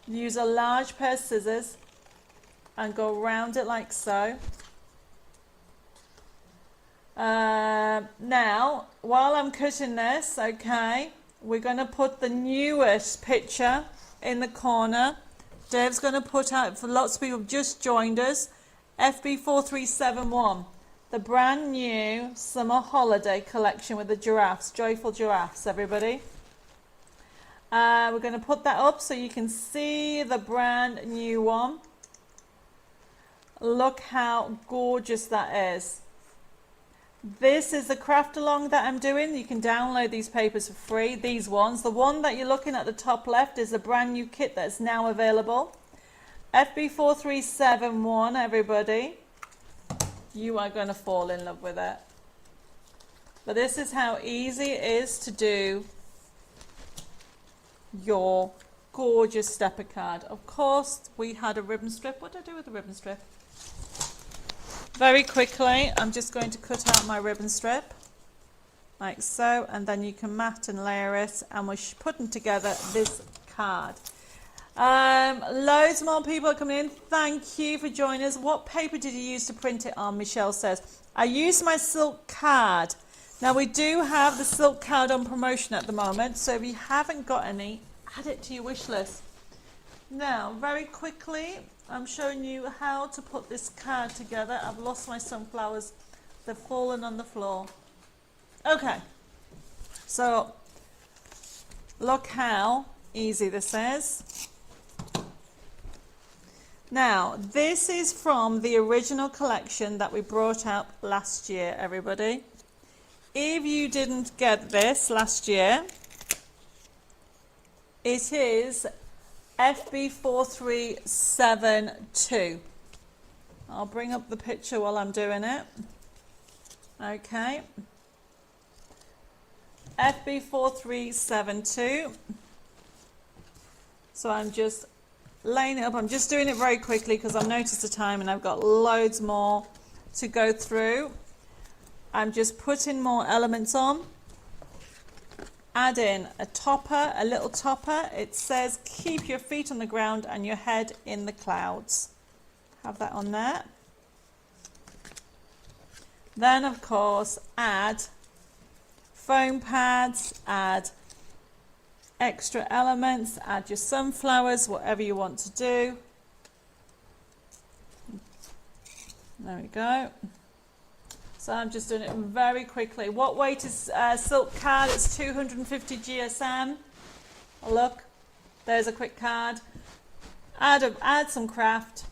Use a large pair of scissors and go around it like so. Now, while I'm cutting this, okay, we're going to put the newest picture in the corner. Dave's going to put out, for lots of people who've just joined us, FB4371, the brand new summer holiday collection with the giraffes, joyful giraffes, everybody. We're going to put that up so you can see the brand new one. Look how gorgeous that is. This is the CraftAlong that I'm doing. You can download these papers for free, these ones. The one that you're looking at the top left is the brand new kit that's now available. FB4371, everybody. You are going to fall in love with it. But this is how easy it is to do your gorgeous stepper card. Of course, we had a ribbon strip. What did I do with the ribbon strip? Very quickly, I'm just going to cut out my ribbon strip, like so, and then you can mat and layer it, and we're putting together this card. Loads more people are coming in. Thank you for joining us. What paper did you use to print it on? Michelle says, I used my silk card. Now we do have the silk card on promotion at the moment, so if you haven't got any, add it to your wish list. Now, very quickly, I'm showing you how to put this card together. I've lost my sunflowers. They've fallen on the floor. Okay, so look how easy this is. Now, this is from the original collection that we brought out last year, everybody. If you didn't get this last year, it is FB4372. I'll bring up the picture while I'm doing it. Okay. FB4372. So I'm just laying it up. I'm just doing it very quickly because I've noticed the time and I've got loads more to go through. I'm just putting more elements on. Add in a topper, a little topper. It says keep your feet on the ground and your head in the clouds. Have that on there. Then of course add foam pads, add extra elements, add your sunflowers, whatever you want to do. There we go. So I'm just doing it very quickly. What weight is silk card? It's 250 GSM. Oh, look, there's a quick card. Add some craft.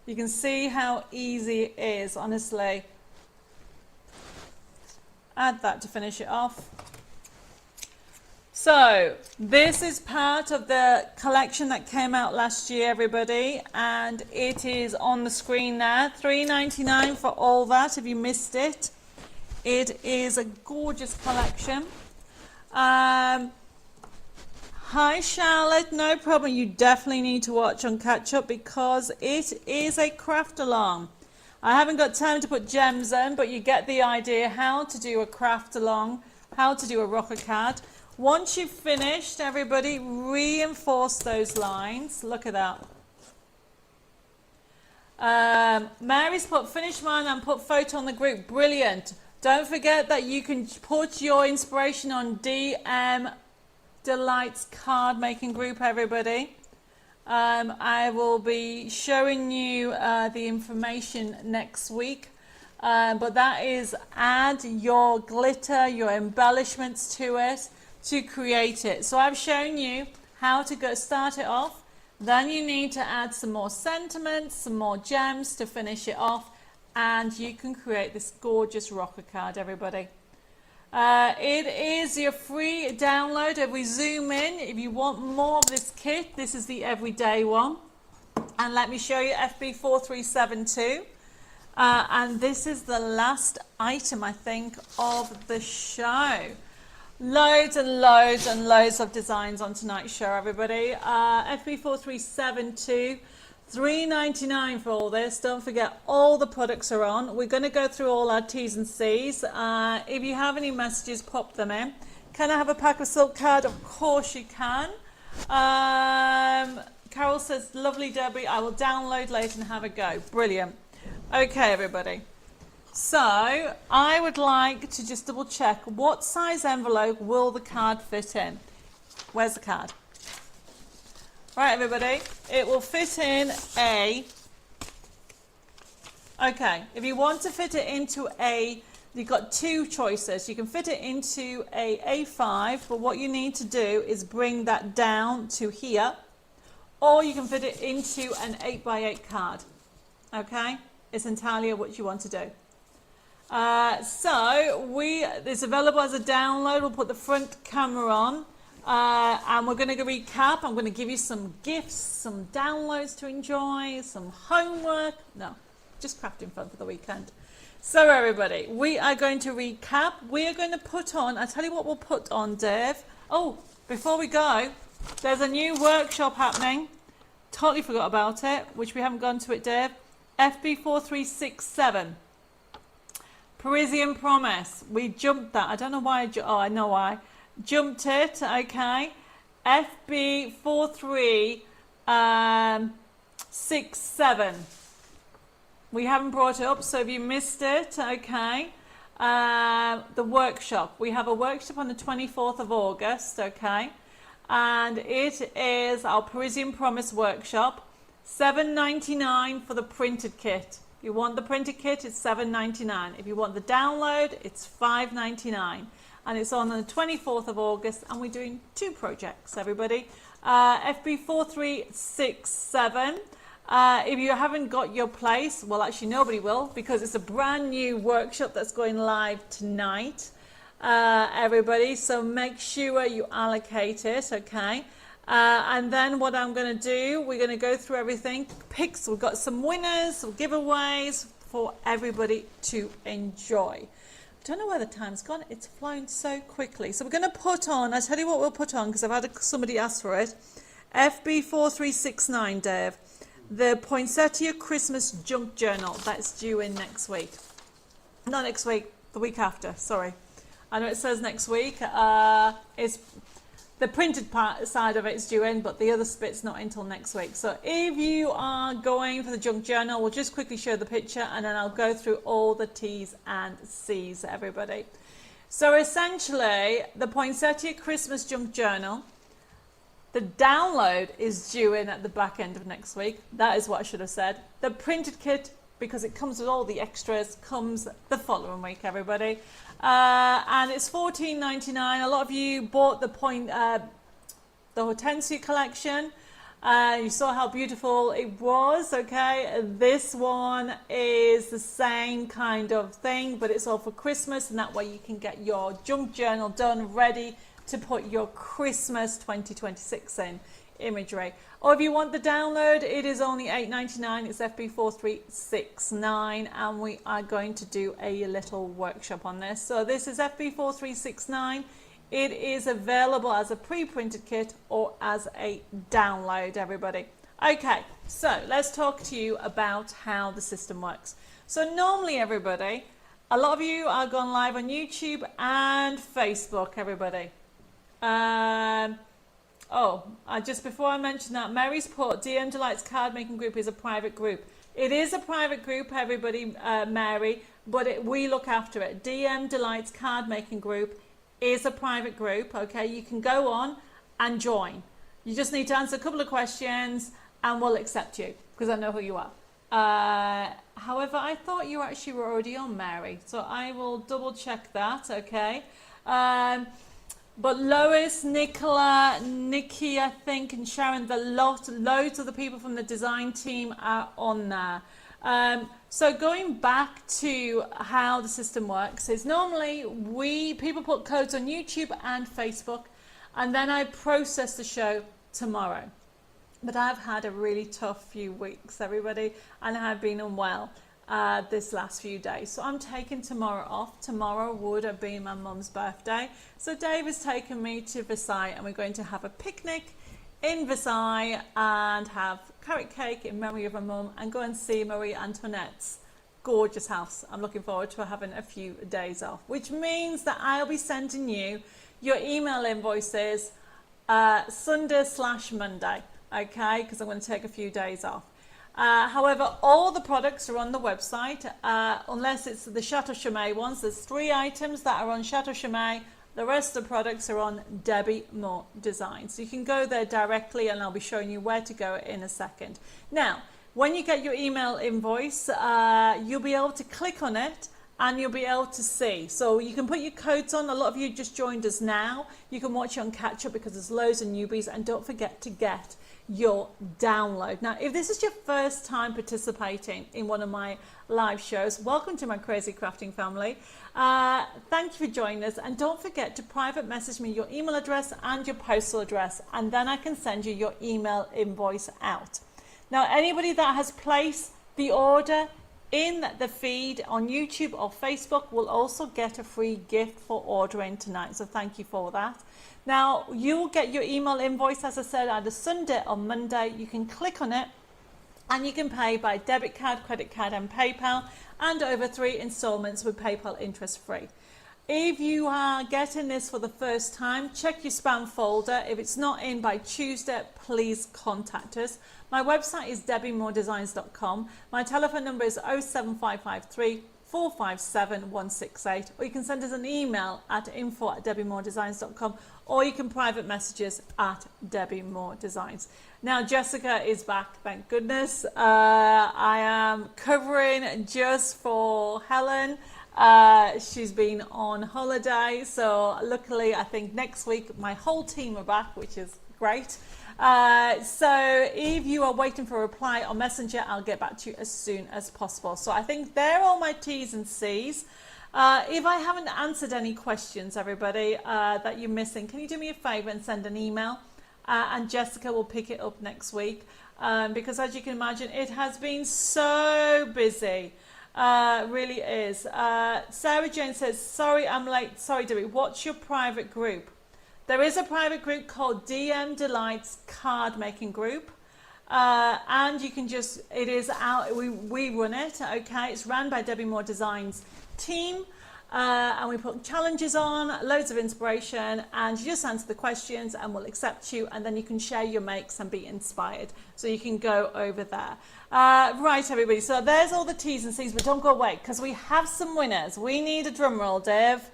You can see how easy it is, honestly. Add that to finish it off. So this is part of the collection that came out last year, everybody, and it is on the screen there. $3.99 for all that if you missed it. It is a gorgeous collection. Hi Charlotte, no problem. You definitely need to watch on catch up because it is a CraftAlong. I haven't got time to put gems in, but you get the idea how to do a CraftAlong, how to do a rocker card. Once you've finished, everybody, reinforce those lines. Look at that. Mary's put finish mine and put photo on the group. Brilliant. Don't forget that you can put your inspiration on DM Delight's card making group, everybody. I will be showing you the information next week. But that is add your glitter, your embellishments to it, to create it. So I've shown you how to start it off. Then you need to add some more sentiments, some more gems to finish it off, and you can create this gorgeous rocker card, everybody. It is your free download. If we zoom in, if you want more of this kit, this is the everyday one. And let me show you FB4372. And this is the last item, I think, of the show. Loads and loads and loads of designs on tonight's show, everybody. FB4372, $3.99 for all this. Don't forget, all the products are on. We're going to go through all our T's and C's. If you have any messages, pop them in. Can I have a pack of silk card? Of course you can. Carol says, lovely Debbie, I will download later and have a go. Brilliant. Okay, everybody. So I would like to just double check what size envelope will the card fit in. Where's the card? Right, everybody, it will fit in a, okay, if you want to fit it into a, you've got two choices. You can fit it into a A5, but what you need to do is bring that down to here, or you can fit it into an 8x8 card, okay? It's entirely what you want to do. It's available as a download. We'll put the front camera on. And we're going to recap. I'm going to give you some gifts, some downloads to enjoy, some homework. No, just crafting fun for the weekend. So everybody, we are going to recap. We are going to put on, I'll tell you what we'll put on, Dave. Oh, before we go, there's a new workshop happening. Totally forgot about it, which we haven't gone to it, Dave. FB4367. Parisian Promise. We jumped that. I don't know why. I know why. Jumped it. Okay. FB4367. We haven't brought it up, so if you missed it, okay. The workshop. We have a workshop on the 24th of August, okay. And it is our Parisian Promise workshop. $7.99 for the printed kit. If you want the printed kit, it's $7.99. If you want the download, it's $5.99. And it's on the 24th of August, and we're doing 2 projects, everybody. FB4367. If you haven't got your place, well, actually nobody will, because it's a brand new workshop that's going live tonight, everybody. So make sure you allocate it, okay? And then what I'm going to do, we're going to go through everything. Picks, we've got some winners, some giveaways for everybody to enjoy. I don't know where the time's gone. It's flown so quickly. So we're going to put on, I'll tell you what we'll put on, because I've had somebody ask for it. FB4369, Dave. The Poinsettia Christmas Junk Journal. That's due in next week. Not next week, the week after, sorry. I know it says next week. It's the printed part side of it is due in, but the other bit's not until next week. So if you are going for the junk journal, we'll just quickly show the picture and then I'll go through all the T's and C's, everybody. So essentially, the Poinsettia Christmas Junk Journal, the download is due in at the back end of next week. That is what I should have said. The printed kit, because it comes with all the extras, comes the following week, everybody. And it's $14.99. A lot of you bought the Hortensia collection. You saw how beautiful it was, okay? This one is the same kind of thing, but it's all for Christmas, and that way you can get your junk journal done, ready to put your Christmas 2026 in imagery. Or if you want the download, it is only $8.99. It's FB4369, and we are going to do a little workshop on this. So this is FB4369. It is available as a pre-printed kit or as a download, everybody. Okay, so let's talk to you about how the system works. So normally, everybody, a lot of you are gone live on YouTube and Facebook, everybody. Just before I mention that, Mary's put DM Delight's card making group is a private group. It is a private group, everybody, Mary, but we look after it. DM Delight's card making group is a private group, okay? You can go on and join. You just need to answer a couple of questions and we'll accept you because I know who you are. However, I thought you actually were already on, Mary, so I will double check that, okay? But Lois, Nicola, Nikki, I think, and Sharon, loads of the people from the design team are on there. So going back to how the system works is normally people put codes on YouTube and Facebook, and then I process the show tomorrow. But I've had a really tough few weeks, everybody, and I've been unwell this last few days. So I'm taking tomorrow off. Tomorrow would have been my mum's birthday. So Dave has taken me to Versailles, and we're going to have a picnic in Versailles and have carrot cake in memory of my mum and go and see Marie Antoinette's gorgeous house. I'm looking forward to having a few days off, which means that I'll be sending you your email invoices Sunday/Monday, okay, because I'm going to take a few days off. However, all the products are on the website, unless it's the Chateau Chimay ones. There's 3 items that are on Chateau Chimay. The rest of the products are on Debbie Moore Design. So you can go there directly, and I'll be showing you where to go in a second. Now, when you get your email invoice, you'll be able to click on it and you'll be able to see. So you can put your codes on. A lot of you just joined us now. You can watch it on catch up because there's loads of newbies, and don't forget to get your download. Now, if this is your first time participating in one of my live shows, welcome to my crazy crafting family. Thank you for joining us, and don't forget to private message me your email address and your postal address, and then I can send you your email invoice out. Now, anybody that has placed the order in the feed on YouTube or Facebook will also get a free gift for ordering tonight. So thank you for that. Now, you'll get your email invoice, as I said, either Sunday or Monday. You can click on it and you can pay by debit card, credit card and PayPal, and over 3 installments with PayPal interest free. If you are getting this for the first time, check your spam folder. If it's not in by Tuesday, please contact us. My website is debbiemoredesigns.com. My telephone number is 07553 457 168, or you can send us an email at info@debbiemoredesigns.com, or you can private messages at Debbie More Designs. Now, Jessica is back, thank goodness. I am covering just for Helen. She's been on holiday, so luckily I think next week my whole team are back, which is great. So if you are waiting for a reply on Messenger, I'll get back to you as soon as possible. So I think they're all my T's and C's. If I haven't answered any questions, everybody, that you're missing, can you do me a favour and send an email? And Jessica will pick it up next week, because as you can imagine, it has been so busy. Really is. Sarah Jane says, sorry I'm late. Sorry Debbie, what's your private group? There is a private group called DM Delights Card Making Group, and you can just, it is out, we run it, okay? It's run by Debbie More Designs team, and we put challenges on, loads of inspiration, and you just answer the questions and we'll accept you, and then you can share your makes and be inspired. So you can go over there. Right, everybody, so there's all the T's and C's, but don't go away because we have some winners. We need a drum roll, Dave.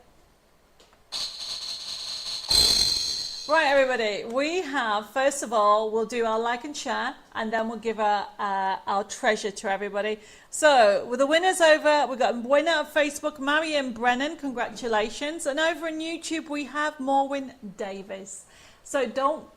Right, everybody, we have, first of all, we'll do our like and share, and then we'll give our treasure to everybody. So, with the winners over, we've got a winner of Facebook, Marion Brennan, congratulations. And over on YouTube, we have Morwin Davis. So, don't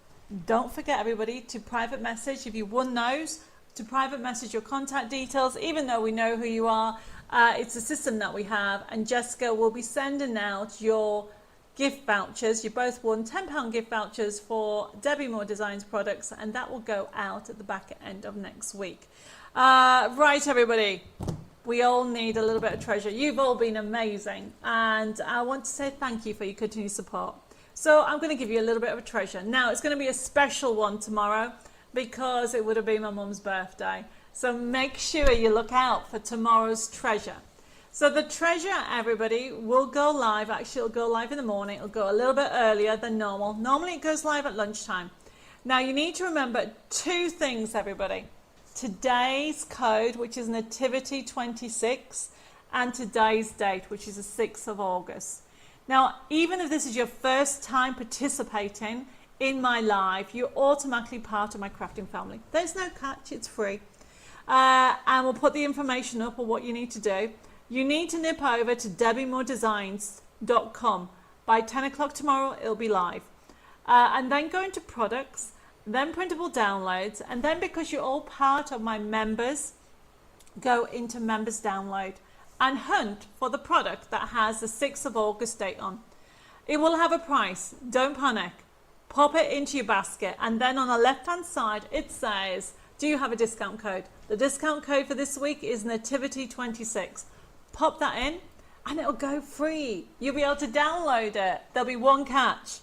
forget, everybody, to private message, if you won those, to private message your contact details, even though we know who you are. It's a system that we have, and Jessica will be sending out your gift vouchers. You both won £10 gift vouchers for Debbie More Designs products, and that will go out at the back end of next week. Right, everybody, we all need a little bit of treasure. You've all been amazing, and I want to say thank you for your continued support. So I'm going to give you a little bit of a treasure. Now, it's going to be a special one tomorrow because it would have been my mum's birthday. So make sure you look out for tomorrow's treasure. So the treasure, everybody, will go live. Actually, it'll go live in the morning. It'll go a little bit earlier than normal. Normally, it goes live at lunchtime. Now, you need to remember 2 things, everybody. Today's code, which is Nativity 26, and today's date, which is the 6th of August. Now, even if this is your first time participating in my live, you're automatically part of my crafting family. There's no catch. It's free. And we'll put the information up on what you need to do. You need to nip over to debbiemoredesigns.com. By 10 o'clock tomorrow, it'll be live. And then go into products, then printable downloads, and then because you're all part of my members, go into members download and hunt for the product that has the 6th of August date on. It will have a price. Don't panic. Pop it into your basket, and then on the left-hand side, it says, do you have a discount code? The discount code for this week is Nativity 26. Pop that in and it'll go free. You'll be able to download it. There'll be one catch.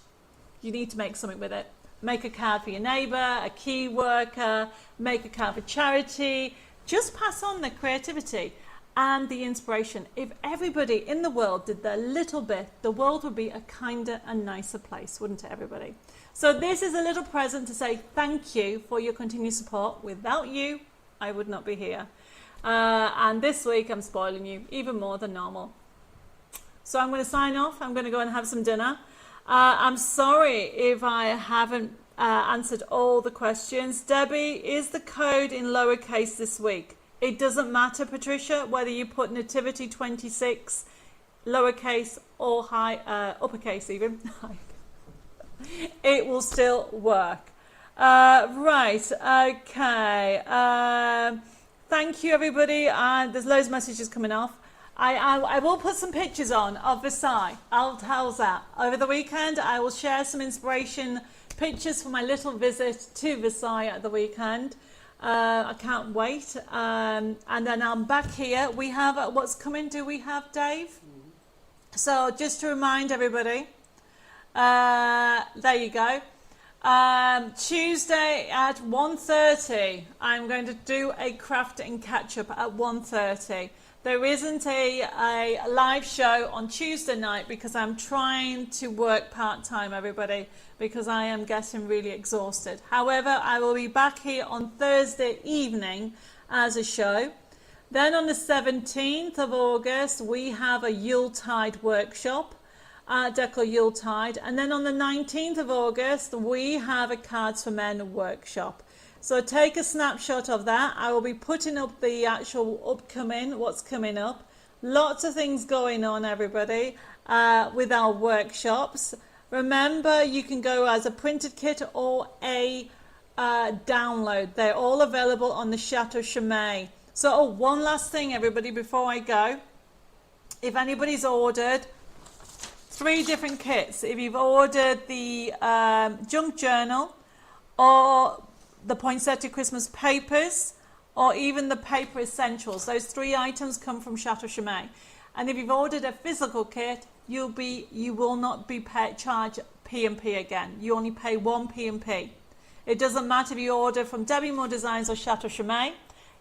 You need to make something with it. Make a card for your neighbour, a key worker, make a card for charity. Just pass on the creativity and the inspiration. If everybody in the world did their little bit, the world would be a kinder and nicer place, wouldn't it, everybody? So this is a little present to say thank you for your continued support. Without you, I would not be here. And this week I'm spoiling you even more than normal. So I'm going to sign off. I'm going to go and have some dinner. I'm sorry if I haven't answered all the questions. Debbie, is the code in lowercase this week? It doesn't matter, Patricia, whether you put Nativity 26 lowercase or uppercase even. It will still work. Right, okay. Thank you, everybody. There's loads of messages coming off. I will put some pictures on of Versailles. How's that? Over the weekend, I will share some inspiration pictures for my little visit to Versailles at the weekend. I can't wait. And then I'm back here. We have what's coming. Do we have Dave? So just to remind everybody, there you go. Tuesday at 1:30, I'm going to do a crafting catch-up at 1:30. There isn't a live show on Tuesday night because I'm trying to work part-time, everybody, because I am getting really exhausted. However, I will be back here on Thursday evening as a show. Then on the 17th of August, we have a Yuletide workshop. Deco Yuletide, and then on the 19th of August we have a Cards for Men workshop. So take a snapshot of that. I will be putting up the actual what's coming up. Lots of things going on, everybody, with our workshops. Remember, you can go as a printed kit or a download. They're all available on the Chateau Chimay. So one last thing, everybody, before I go. If anybody's ordered 3 different kits. If you've ordered the junk journal or the poinsettia Christmas papers or even the paper essentials, those 3 items come from Chateau Chimay. And if you've ordered a physical kit, you will not be charged P&P again. You only pay 1 P&P. It doesn't matter if you order from Debbie Moore Designs or Chateau Chimay,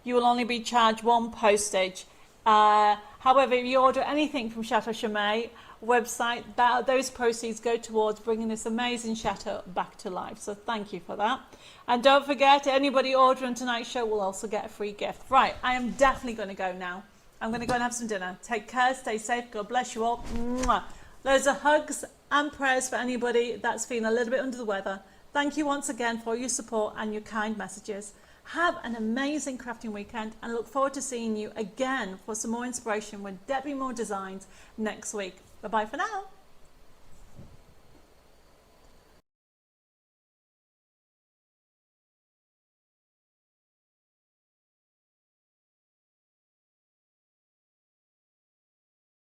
you will only be charged 1 postage. However, if you order anything from Chateau Chimay website, those proceeds go towards bringing this amazing chateau back to life. So thank you for that. And don't forget, anybody ordering tonight's show will also get a free gift. Right, I am definitely going to go now. I'm going to go and have some dinner. Take care, stay safe, God bless you all. Mwah. Loads of hugs and prayers for anybody that's feeling a little bit under the weather. Thank you once again for your support and your kind messages. Have an amazing crafting weekend and look forward to seeing you again for some more inspiration with Debbie Moore Designs next week. Bye-bye for now.